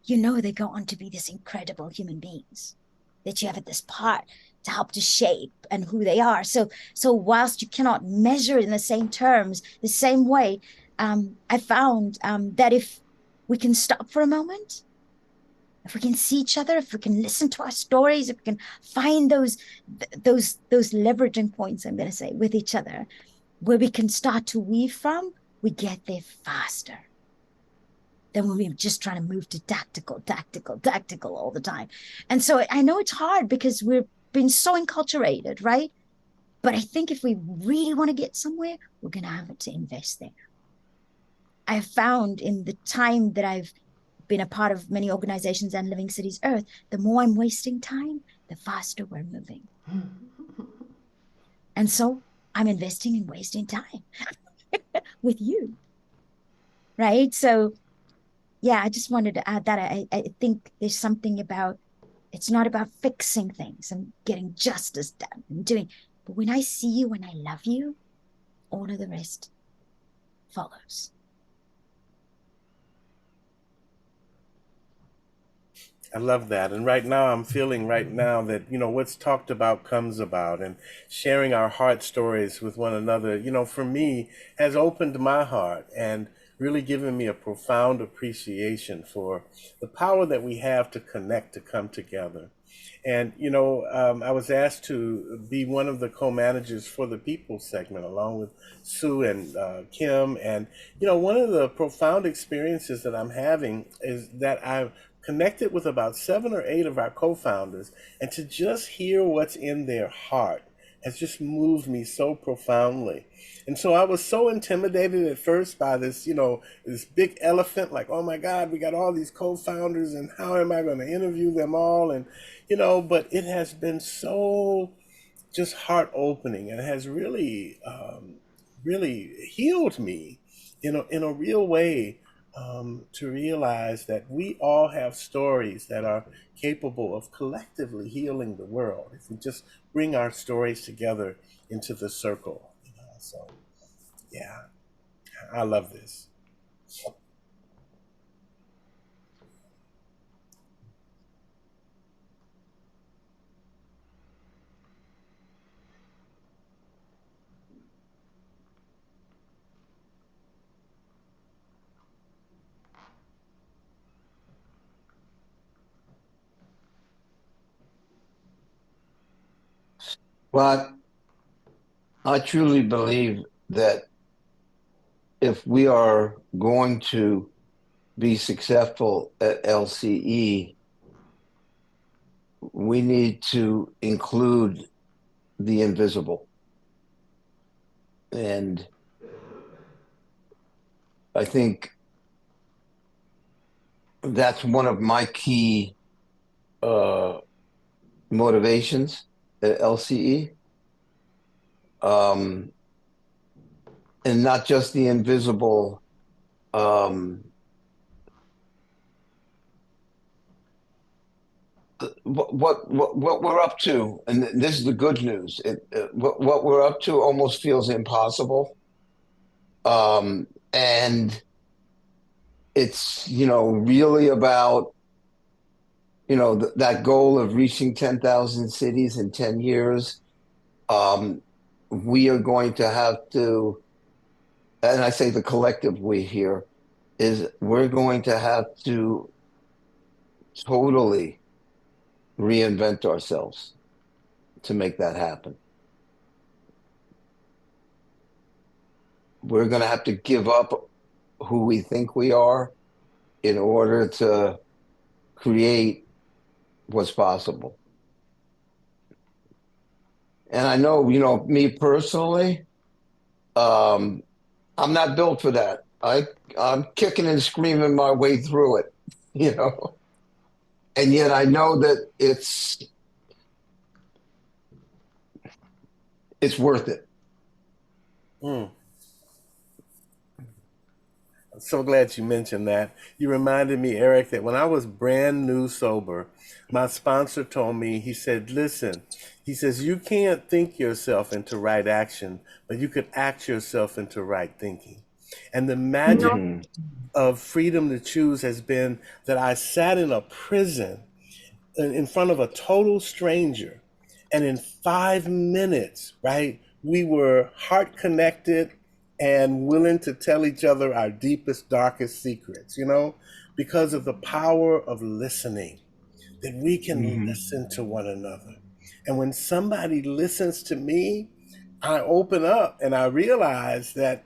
they go on to be these incredible human beings that you have at this part to help to shape and who they are. So whilst you cannot measure in the same terms, the same way, I found that if we can stop for a moment, if we can see each other, if we can listen to our stories, if we can find those leveraging points, I'm going to say, with each other, where we can start to weave from, we get there faster than when we're just trying to move to tactical all the time. And so I know it's hard because we've been so enculturated, right? But I think if we really want to get somewhere, we're going to have to invest there. I have found in the time that I've been a part of many organizations and Living Cities Earth, the more I'm wasting time, the faster we're moving. And so I'm investing in wasting time with you, right? So yeah, I just wanted to add that. I think there's something about, it's not about fixing things and getting justice done and doing, but when I see you, when I love you, all of the rest follows. I love that. And right now, I'm feeling right now that, what's talked about comes about, and sharing our heart stories with one another, for me, has opened my heart and really given me a profound appreciation for the power that we have to connect, to come together. And, I was asked to be one of the co-managers for the People segment, along with Sue and Kim. And, one of the profound experiences that I'm having is that I've connected with about 7 or 8 of our co-founders, and to just hear what's in their heart has just moved me so profoundly. And so I was so intimidated at first by this, this big elephant, like, oh my God, we got all these co-founders, and how am I going to interview them all? And, but it has been so just heart opening, and it has really, really healed me in a real way, to realize that we all have stories that are capable of collectively healing the world if we just bring our stories together into the circle. So, yeah, I love this. But I truly believe that if we are going to be successful at LCE, we need to include the invisible. And I think that's one of my key motivations at LCE. And not just the invisible, what we're up to, and this is the good news. What we're up to almost feels impossible, and it's really about that goal of reaching 10,000 cities in 10 years. We are going to have to, and I say the collective we here, is we're going to have to totally reinvent ourselves to make that happen. We're going to have to give up who we think we are in order to create what's possible. And I know, me personally, I'm not built for that. I'm kicking and screaming my way through it, and yet I know that it's worth it. I'm so glad you mentioned that. You reminded me, Eric, that when I was brand new sober, my sponsor told me, he said, listen, he says, you can't think yourself into right action, but you could act yourself into right thinking. And the magic of freedom to choose has been that I sat in a prison in front of a total stranger, and in 5 minutes, right, we were heart connected and willing to tell each other our deepest, darkest secrets, because of the power of listening, that we can listen to one another. And when somebody listens to me, I open up and I realize that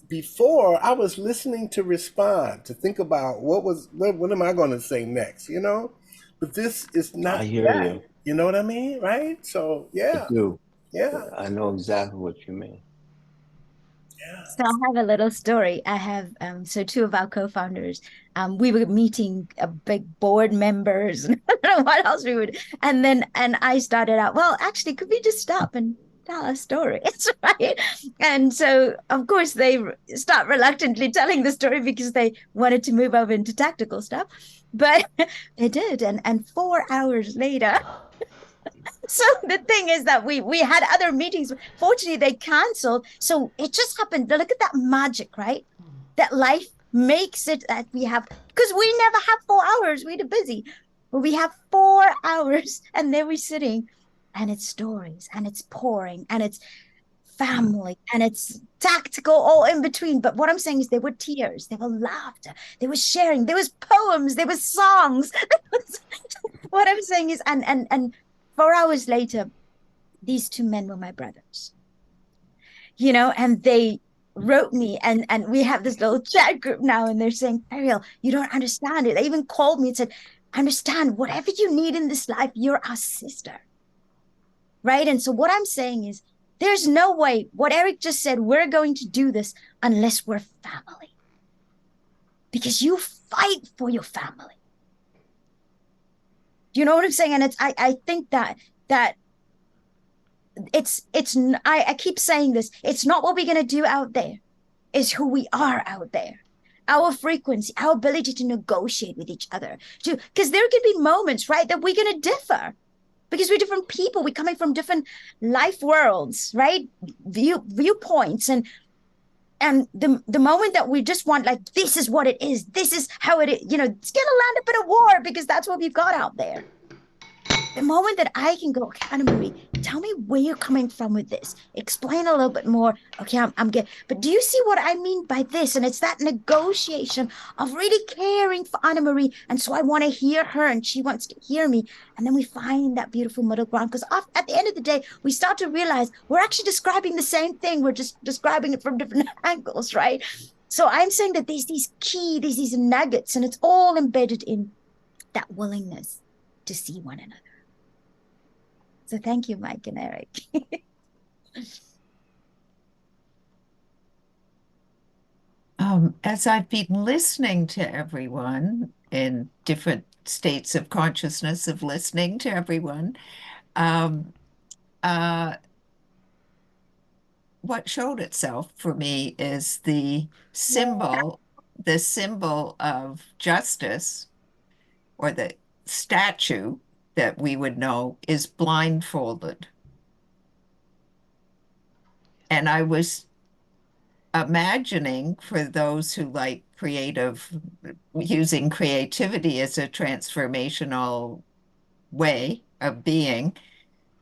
before I was listening to respond, to think about what am I going to say next, you know? But this is I not hear that. you. You know what I mean? Right? So I yeah, do. yeah, I know exactly what you mean. yeah. So I have a little story. I have so two of our co-founders. We were meeting big board members, and I don't know what else we would. And I started out. Well, actually, could we just stop and tell a story? It's right. And so of course they start reluctantly telling the story because they wanted to move over into tactical stuff, but they did. And 4 hours later. So the thing is that we had other meetings. Fortunately, they canceled. So it just happened. Look at that magic, right? That life makes it that we have, because we never have 4 hours. We're too busy. But we have 4 hours, and there we're sitting, and it's stories, and it's pouring, and it's family, and it's tactical, all in between. But what I'm saying is there were tears, there were laughter, there was sharing, there was poems, there was songs. What I'm saying is, and 4 hours later, these two men were my brothers, and they wrote me, and we have this little chat group now, and they're saying, Ariel, you don't understand it. They even called me and said, understand, whatever you need in this life, you're our sister. Right? And so what I'm saying is, there's no way, what Eric just said, we're going to do this unless we're family. Because you fight for your family. You know what I'm saying? And I think that I keep saying this, it's not what we're going to do out there, it's who we are out there. Our frequency, our ability to negotiate with each other, because there could be moments, right, that we're going to differ because we're different people. We're coming from different life worlds, right? Viewpoints. And the moment that we just want, like, this is what it is, this is how it is, it's going to land up in a war because that's what we've got out there. The moment that I can go, okay, Anna Marie, tell me where you're coming from with this. Explain a little bit more. Okay, I'm good. But do you see what I mean by this? And it's that negotiation of really caring for Anna Marie. And so I want to hear her and she wants to hear me. And then we find that beautiful middle ground. Because at the end of the day, we start to realize we're actually describing the same thing. We're just describing it from different angles, right? So I'm saying that there's these nuggets, and it's all embedded in that willingness to see one another. So thank you, Mike and Eric. As I've been listening to everyone in different states of consciousness of listening to everyone, what showed itself for me is the symbol of justice, or the statue that we would know is blindfolded. And I was imagining, for those who like using creativity as a transformational way of being,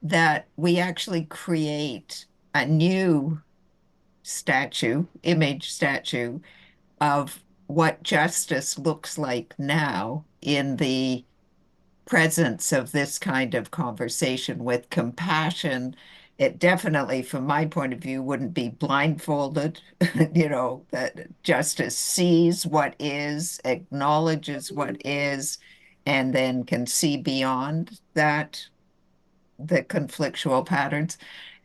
that we actually create a new image statue of what justice looks like now in the presence of this kind of conversation with compassion. It definitely, from my point of view, wouldn't be blindfolded, that justice sees what is, acknowledges what is, and then can see beyond that, the conflictual patterns.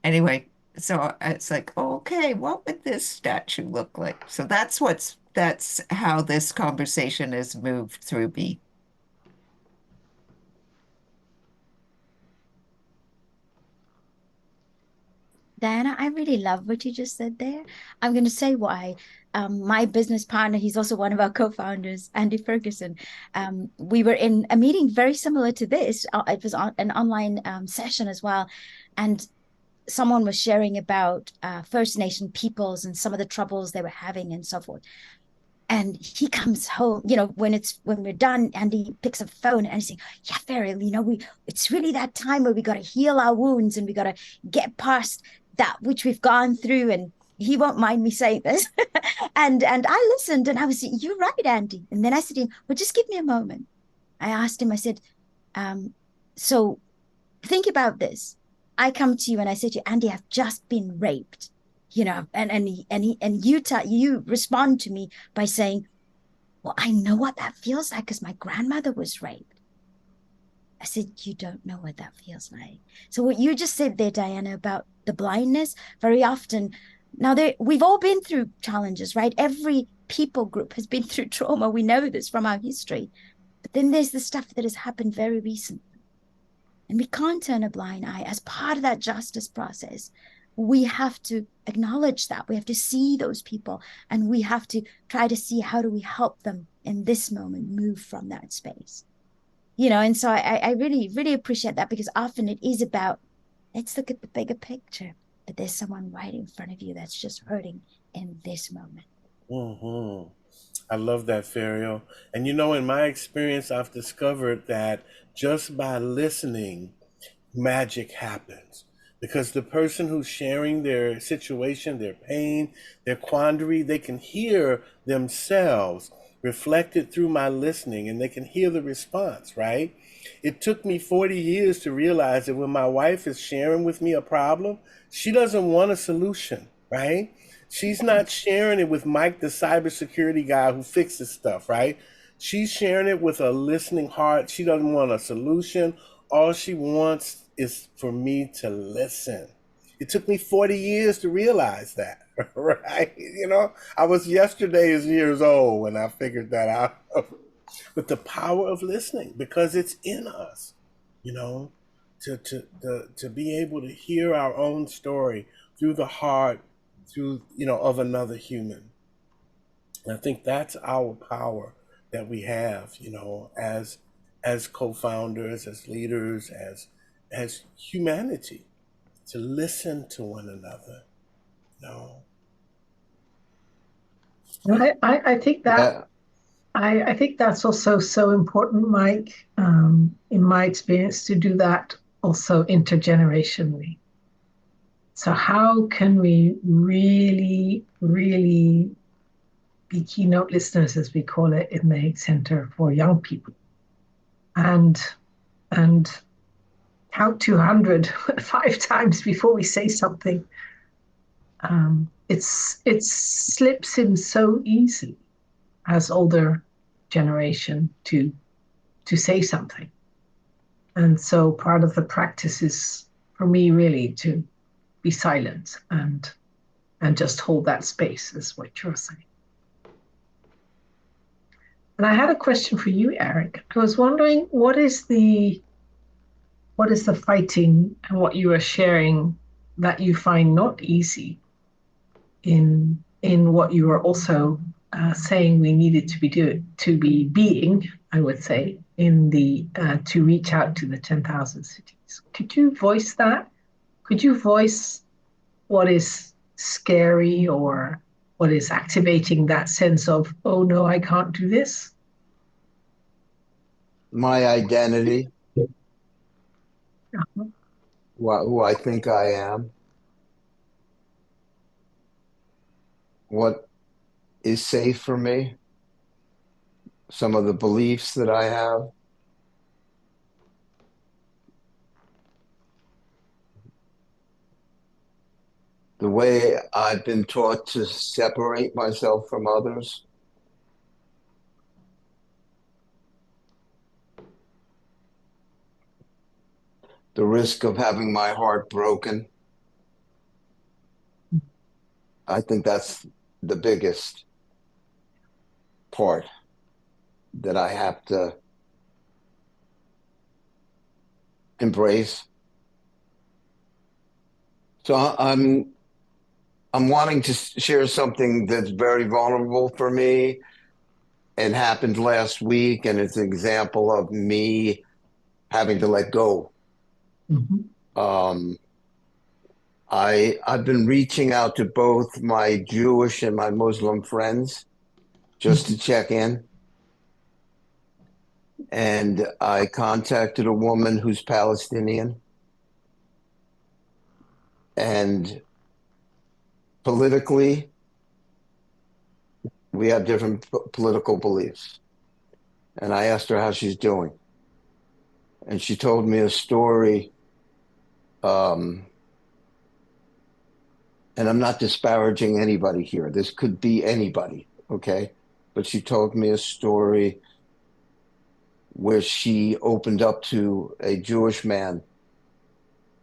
Anyway, so it's like, okay, what would this statue look like? So that's how this conversation has moved through me. Diana, I really love what you just said there. I'm going to say why. My business partner, he's also one of our co-founders, Andy Ferguson. We were in a meeting very similar to this. It was an online session as well. And someone was sharing about First Nation peoples and some of the troubles they were having and so forth. And he comes home, when we're done, and he picks up the phone and he's saying, yeah, Ferial, it's really that time where we got to heal our wounds and we got to get past that which we've gone through. And he won't mind me saying this. and I listened and I was, you're right, Andy. And then I said to him, well, just give me a moment. I asked him, I said, so think about this. I come to you and I say to you, Andy, I've just been raped, you know, and you respond to me by saying, well, I know what that feels like because my grandmother was raped. I said, you don't know what that feels like. So what you just said there, Diana, about the blindness, very often, now we've all been through challenges, right? Every people group has been through trauma. We know this from our history. But then there's the stuff that has happened very recently. And we can't turn a blind eye. As part of that justice process, we have to acknowledge that. We have to see those people, and we have to try to see how do we help them in this moment move from that space. You know, and so I really, really appreciate that, because often it is about, let's look at the bigger picture, but there's someone right in front of you that's just hurting in this moment. Mm-hmm. I love that, Ferial. And you know, in my experience, I've discovered that just by listening, magic happens. Because the person who's sharing their situation, their pain, their quandary, they can hear themselves reflected through my listening, and they can hear the response, right? It took me 40 years to realize that when my wife is sharing with me a problem, she doesn't want a solution, right? She's not sharing it with Mike, the cybersecurity guy who fixes stuff, right? She's sharing it with a listening heart. She doesn't want a solution. All she wants is for me to listen. It took me 40 years to realize that, right? You know, I was yesterday's years old when I figured that out. But the power of listening, because it's in us, you know, to be able to hear our own story through the heart, through, you know, of another human. And I think that's our power that we have, you know, as co-founders, as leaders, as humanity, to listen to one another. You know. I think that I think that's also so important, Mike, in my experience, to do that also intergenerationally. So how can we really, really be keynote listeners, as we call it in the Hague Center for young people, and count 200 5 times before we say something. It slips in so easily as older generation to say something. And so part of the practice is for me really to be silent and just hold that space, is what you're saying. And I had a question for you, Eric. I was wondering, what is the fighting and what you are sharing that you find not easy in what you are also saying we needed to be being, I would say, in the to reach out to the 10,000 cities. Could you voice that? Could you voice what is scary or what is activating that sense of, oh no, I can't do this? My identity, who I think I am, what is safe for me, some of the beliefs that I have. The way I've been taught to separate myself from others. The risk of having my heart broken. I think that's the biggest part that I have to embrace. So I'm wanting to share something that's very vulnerable for me. It happened last week, and it's an example of me having to let go. Mm-hmm. I've been reaching out to both my Jewish and my Muslim friends just to check in. And I contacted a woman who's Palestinian. And politically, we have different political beliefs. And I asked her how she's doing. And she told me a story and I'm not disparaging anybody here. This could be anybody, okay? But she told me a story where she opened up to a Jewish man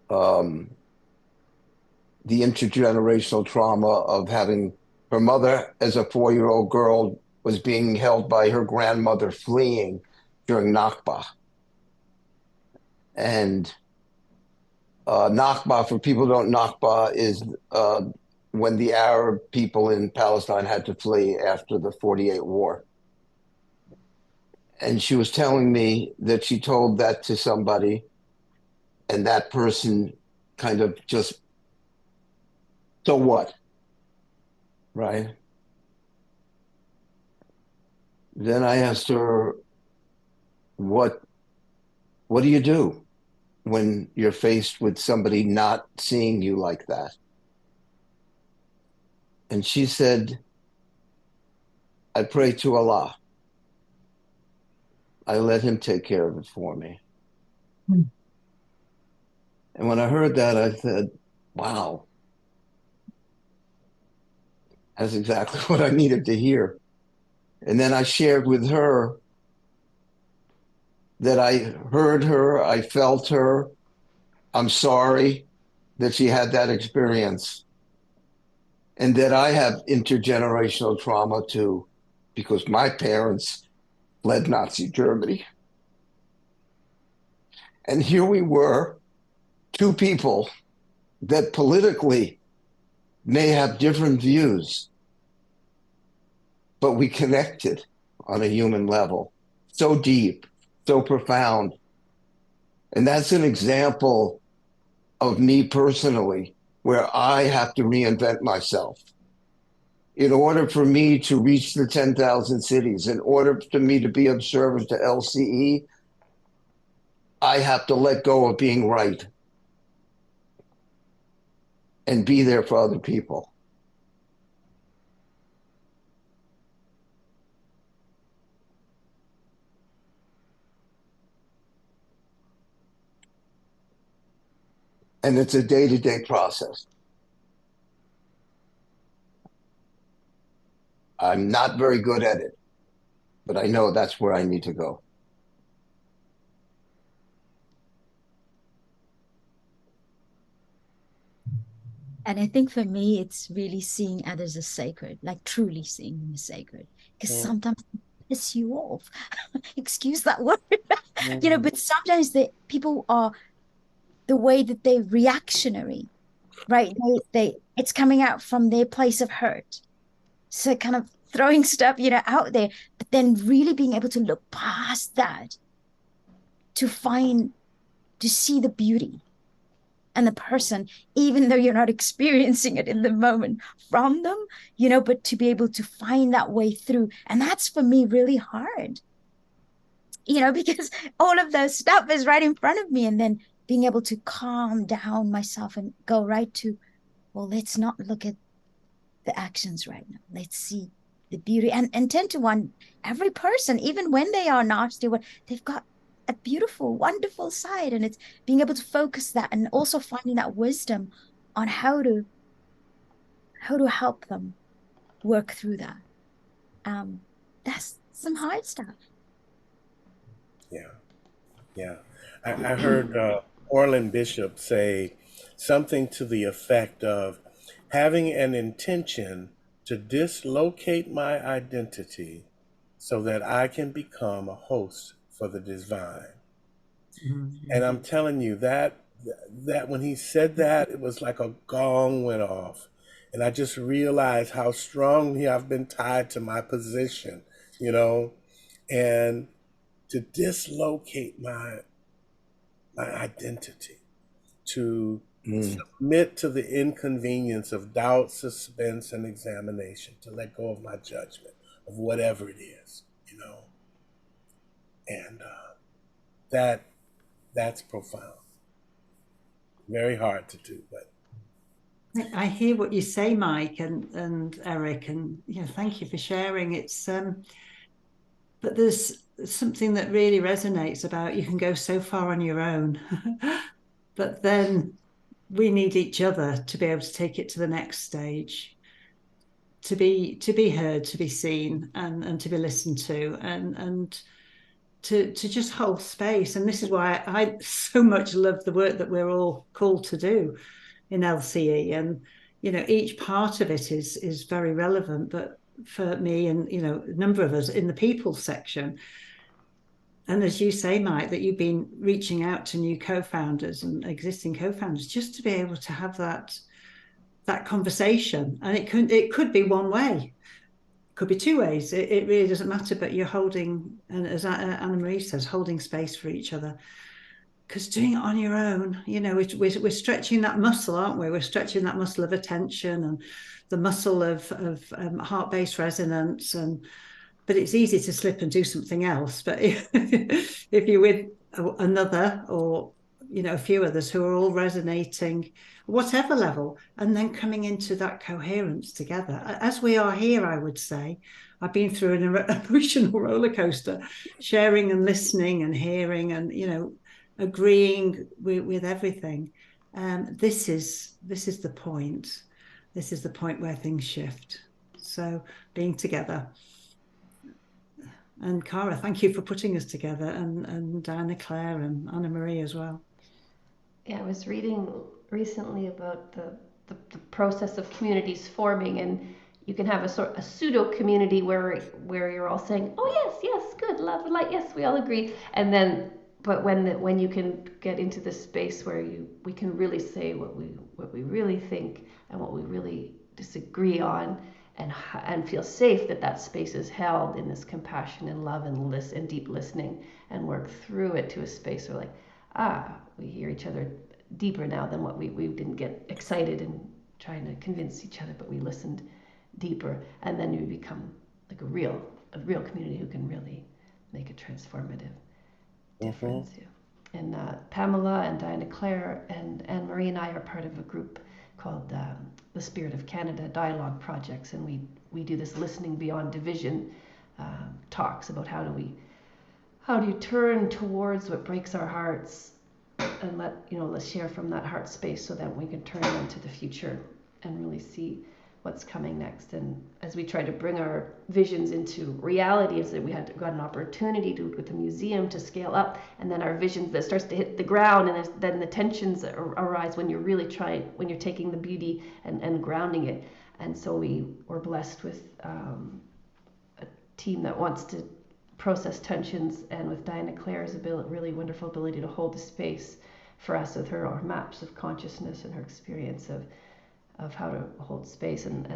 the intergenerational trauma of having her mother, as a 4-year-old girl, was being held by her grandmother fleeing during Nakba. And Nakba, for people who don't, Nakba is when the Arab people in Palestine had to flee after the 48 war. And she was telling me that she told that to somebody, and that person kind of just, so what? Right? Then I asked her, what do you do when you're faced with somebody not seeing you like that? And she said, I pray to Allah. I let him take care of it for me. Hmm. And when I heard that, I said, wow, that's exactly what I needed to hear. And then I shared with her that I heard her, I felt her. I'm sorry that she had that experience, and that I have intergenerational trauma too, because my parents fled Nazi Germany. And here we were, two people that politically may have different views, but we connected on a human level, so deep, so profound. And that's an example of me personally, where I have to reinvent myself. In order for me to reach the 10,000 cities, in order for me to be of service to LCE, I have to let go of being right and be there for other people. And it's a day-to-day process. I'm not very good at it, but I know that's where I need to go. And I think for me, it's really seeing others as sacred, like truly seeing them as sacred. Because sometimes they piss you off. Excuse that word. But sometimes people are the way that they're reactionary, right? It's coming out from their place of hurt. So kind of throwing stuff, out there, but then really being able to look past that to see the beauty and the person, even though you're not experiencing it in the moment from them, but to be able to find that way through. And that's for me really hard, because all of those stuff is right in front of me. And then being able to calm down myself and go right to, well, let's not look at the actions right now. Let's see the beauty. And 10 to 1, every person, even when they are nasty, they've got a beautiful, wonderful side. And it's being able to focus that and also finding that wisdom on how to help them work through that. That's some hard stuff. Yeah. I heard Orland Bishop say something to the effect of having an intention to dislocate my identity so that I can become a host for the divine. And I'm telling you that when he said that, it was like a gong went off. And I just realized how strongly I've been tied to my position, and to dislocate my identity, to submit to the inconvenience of doubt, suspense, and examination, to let go of my judgment of whatever it is, and that's profound. Very hard to do, but I hear what you say, Mike and Eric, and thank you for sharing. It's but there's something that really resonates about you can go so far on your own, but then we need each other to be able to take it to the next stage, to be heard, to be seen, and to be listened to, and to just hold space. And this is why I so much love the work that we're all called to do in LCE. And each part of it is very relevant. But for me and a number of us in the people section, and as you say, Mike, that you've been reaching out to new co-founders and existing co-founders just to be able to have that conversation. And it could be one way, could be two ways. It really doesn't matter. But you're holding, and as Anna Marie says, holding space for each other. Because doing it on your own, we're stretching that muscle, aren't we? We're stretching that muscle of attention and the muscle of heart-based resonance. But it's easy to slip and do something else. But if you're with another or a few others who are all resonating, whatever level, and then coming into that coherence together, as we are here, I would say. I've been through an emotional roller coaster, sharing and listening and hearing and agreeing with everything. This is the point. This is the point where things shift. So being together. And Cara, thank you for putting us together, and Diana Claire and Anna Marie as well. Yeah, I was reading recently about the process of communities forming, and you can have a pseudo community where you're all saying, oh yes, good, love, light, yes, we all agree, and then but when you can get into this space where we can really say what we really think and what we really disagree on, and feel safe that space is held in this compassion and love and deep listening, and work through it to a space where we hear each other deeper now than what we didn't get excited and trying to convince each other, but we listened deeper, and then you become like a real community who can really make a transformative difference. Yeah. And Pamela and Diana Claire and Anne Marie and I are part of a group called the Spirit of Canada Dialogue Projects, and we do this listening beyond division talks about how do you turn towards what breaks our hearts, and let's share from that heart space so that we can turn into the future and really see what's coming next. And as we try to bring our visions into reality, is that we got an opportunity with the museum to scale up, and then our visions that starts to hit the ground, and then the tensions arise when you're taking the beauty and grounding it. And so we were blessed with a team that wants to process tensions, and with Diana Claire's really wonderful ability to hold the space for us with her maps of consciousness and her experience of how to hold space, and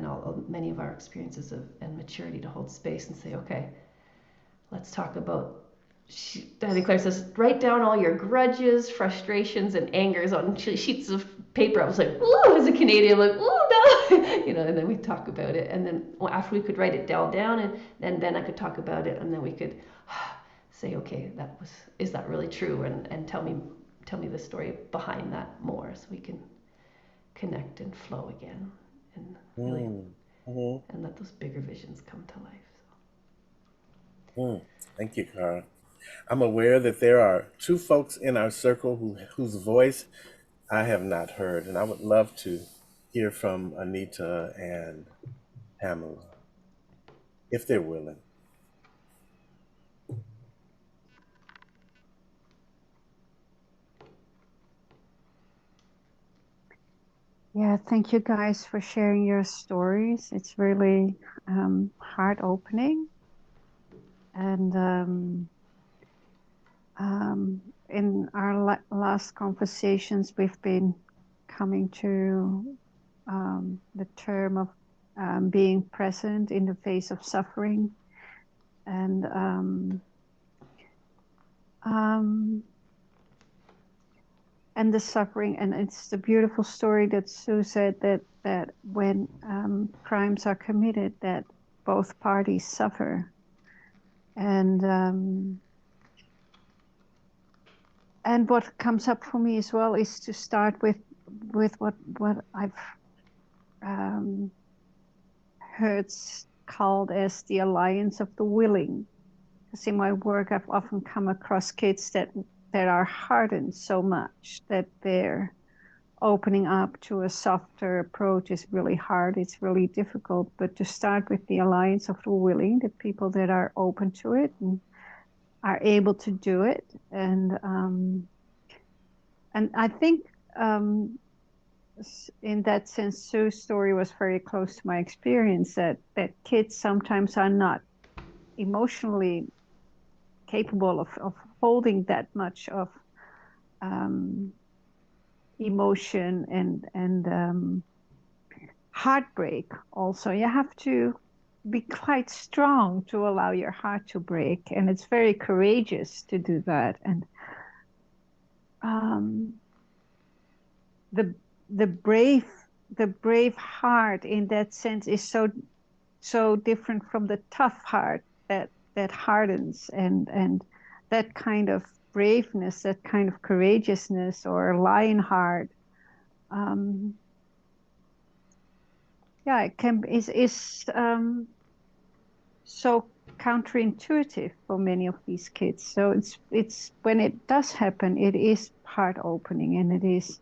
many of our experiences and maturity to hold space and say, okay, let's talk about. Diana Claire says, write down all your grudges, frustrations, and angers on sheets of paper. I was like, ooh, as a Canadian, I'm like, ooh, no, and then we talk about it, and then after we could write it all down, and then I could talk about it, and then we could say, okay, is that really true, and tell me the story behind that more, so we can connect and flow again, and really and let those bigger visions come to life. Thank you, Cara. I'm aware that there are two folks in our circle whose voice I have not heard, and I would love to hear from Anita and Pamela, if they're willing. Yeah, thank you guys for sharing your stories. It's really heart-opening. And in our last conversations, we've been coming to the term of being present in the face of suffering. And the suffering, and it's the beautiful story that Sue said, that when crimes are committed, that both parties suffer. And what comes up for me as well is to start with what I've heard called as the alliance of the willing. Because in my work, I've often come across kids that are hardened so much that they're opening up to a softer approach is really hard. It's really difficult. But to start with the alliance of the willing, the people that are open to it and are able to do it, and I think in that sense, Sue's story was very close to my experience. That kids sometimes are not emotionally capable of holding that much of emotion and heartbreak. Also, you have to be quite strong to allow your heart to break, and it's very courageous to do that. And the brave heart in that sense is so different from the tough heart that hardens, and that kind of braveness, that kind of courageousness or lion heart, yeah, it can is so counterintuitive for many of these kids. So it's when it does happen, it is heart opening, and it is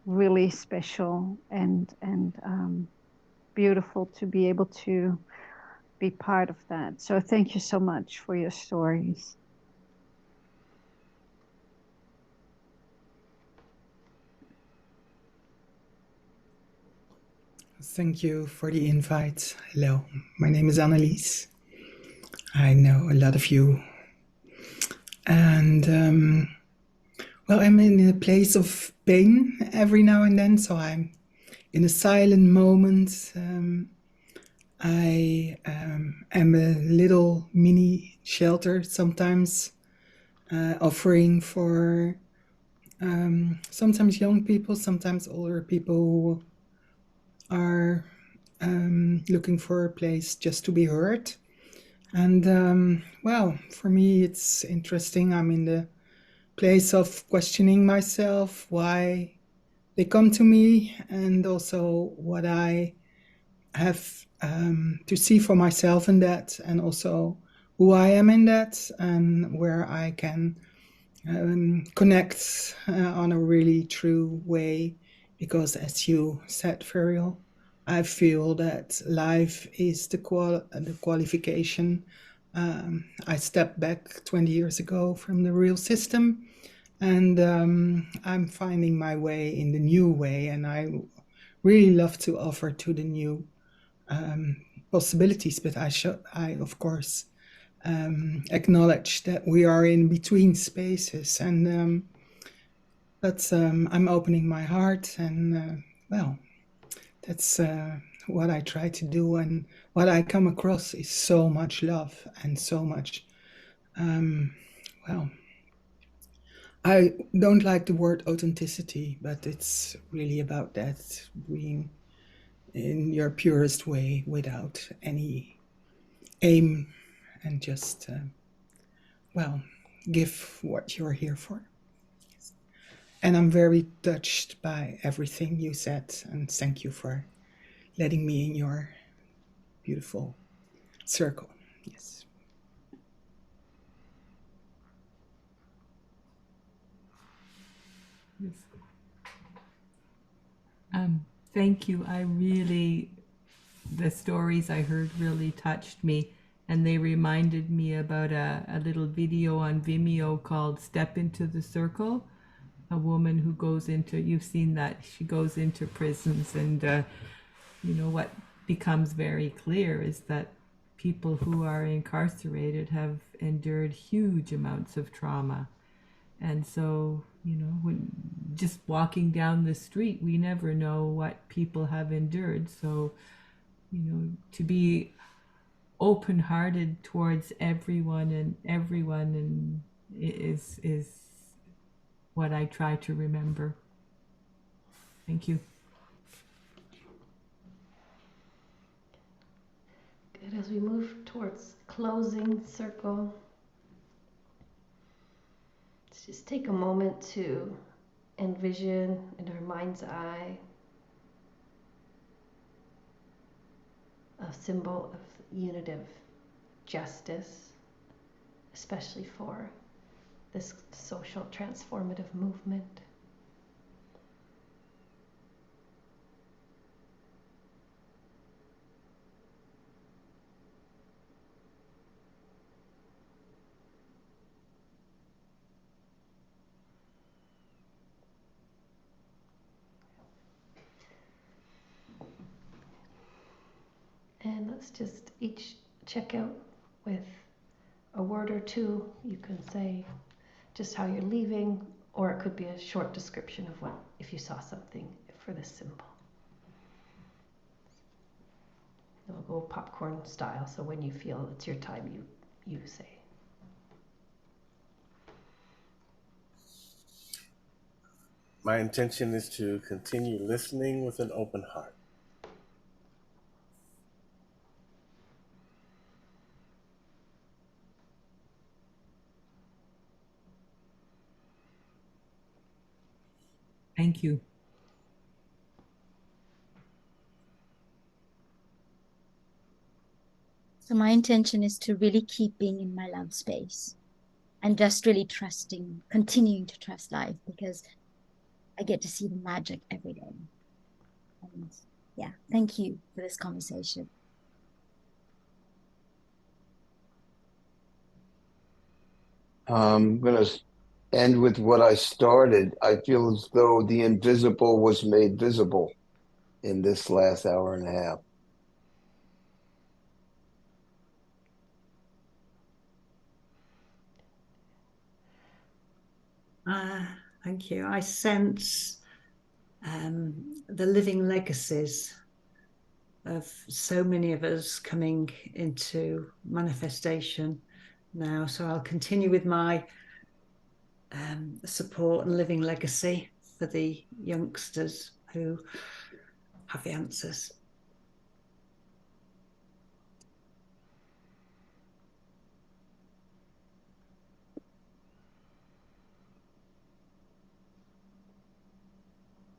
really special and beautiful to be able to be part of that. So thank you so much for your stories. Thank you for the invite. Hello, my name is Annelies. I know a lot of you. And well, I'm in a place of pain every now and then, so I'm in a silent moment. I am a little mini shelter sometimes, offering for sometimes young people, sometimes older people who are looking for a place just to be heard. And well, for me, it's interesting. I'm in the place of questioning myself, why they come to me, and also what I have to see for myself in that, and also who I am in that, and where I can connect on a really true way. Because as you said, Ferial, I feel that life is the qualification. I stepped back 20 years ago from the real system, and I'm finding my way in the new way, and I really love to offer to the new possibilities. But I of course acknowledge that we are in between spaces, and but I'm opening my heart, and well, that's what I try to do, and what I come across is so much love and so much well, I don't like the word authenticity, but it's really about that, being in your purest way without any aim, and just well, give what you're here for. And I'm very touched by everything you said, and thank you for letting me in your beautiful circle. Yes. Yes. Thank you. The stories I heard really touched me, and they reminded me about a little video on Vimeo called Step Into the Circle. A woman who goes into, you've seen that, she goes into prisons, and what becomes very clear is that people who are incarcerated have endured huge amounts of trauma. And so, when just walking down the street, we never know what people have endured. So, to be open-hearted towards everyone and is what I try to remember. Thank you. Good. As we move towards closing circle, let's just take a moment to envision in our mind's eye a symbol of unitive justice, especially for this social transformative movement. let's just each check out with a word or two. You can say just how you're leaving, or it could be a short description of what, if you saw something for this symbol. And we'll go popcorn style, so when you feel it's your time, you say. My intention is to continue listening with an open heart. Thank you. So my intention is to really keep being in my love space and just really trusting, continuing to trust life, because I get to see the magic every day. And yeah, thank you for this conversation. I'm going to end with what I started. I feel as though the invisible was made visible in this last hour and a half. Thank you. I sense the living legacies of so many of us coming into manifestation now. So I'll continue with my support and living legacy for the youngsters who have the answers.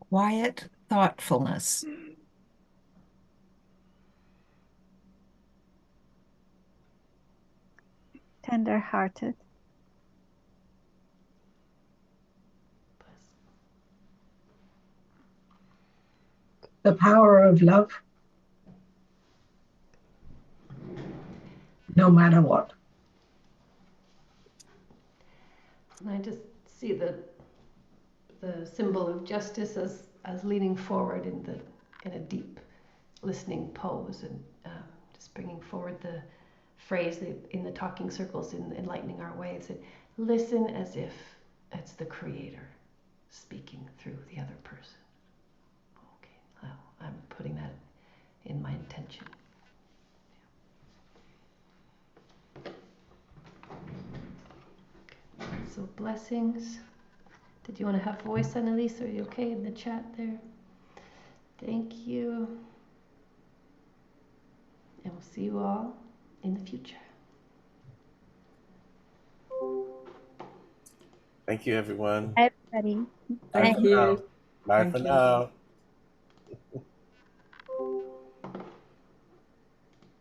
Quiet thoughtfulness. Tender-hearted. The power of love, no matter what. And I just see the symbol of justice as leaning forward in a deep listening pose, and just bringing forward the phrase in the talking circles in Enlightening Our Way. It's listen as if it's the Creator speaking through the other person. Okay, I'm putting that in my intention. So blessings. Did you want to have voice, Annalise? Are you okay in the chat there? Thank you. And we'll see you all in the future. Thank you, everyone. Everybody. Bye Thank for you. now. Bye Thank for you. now.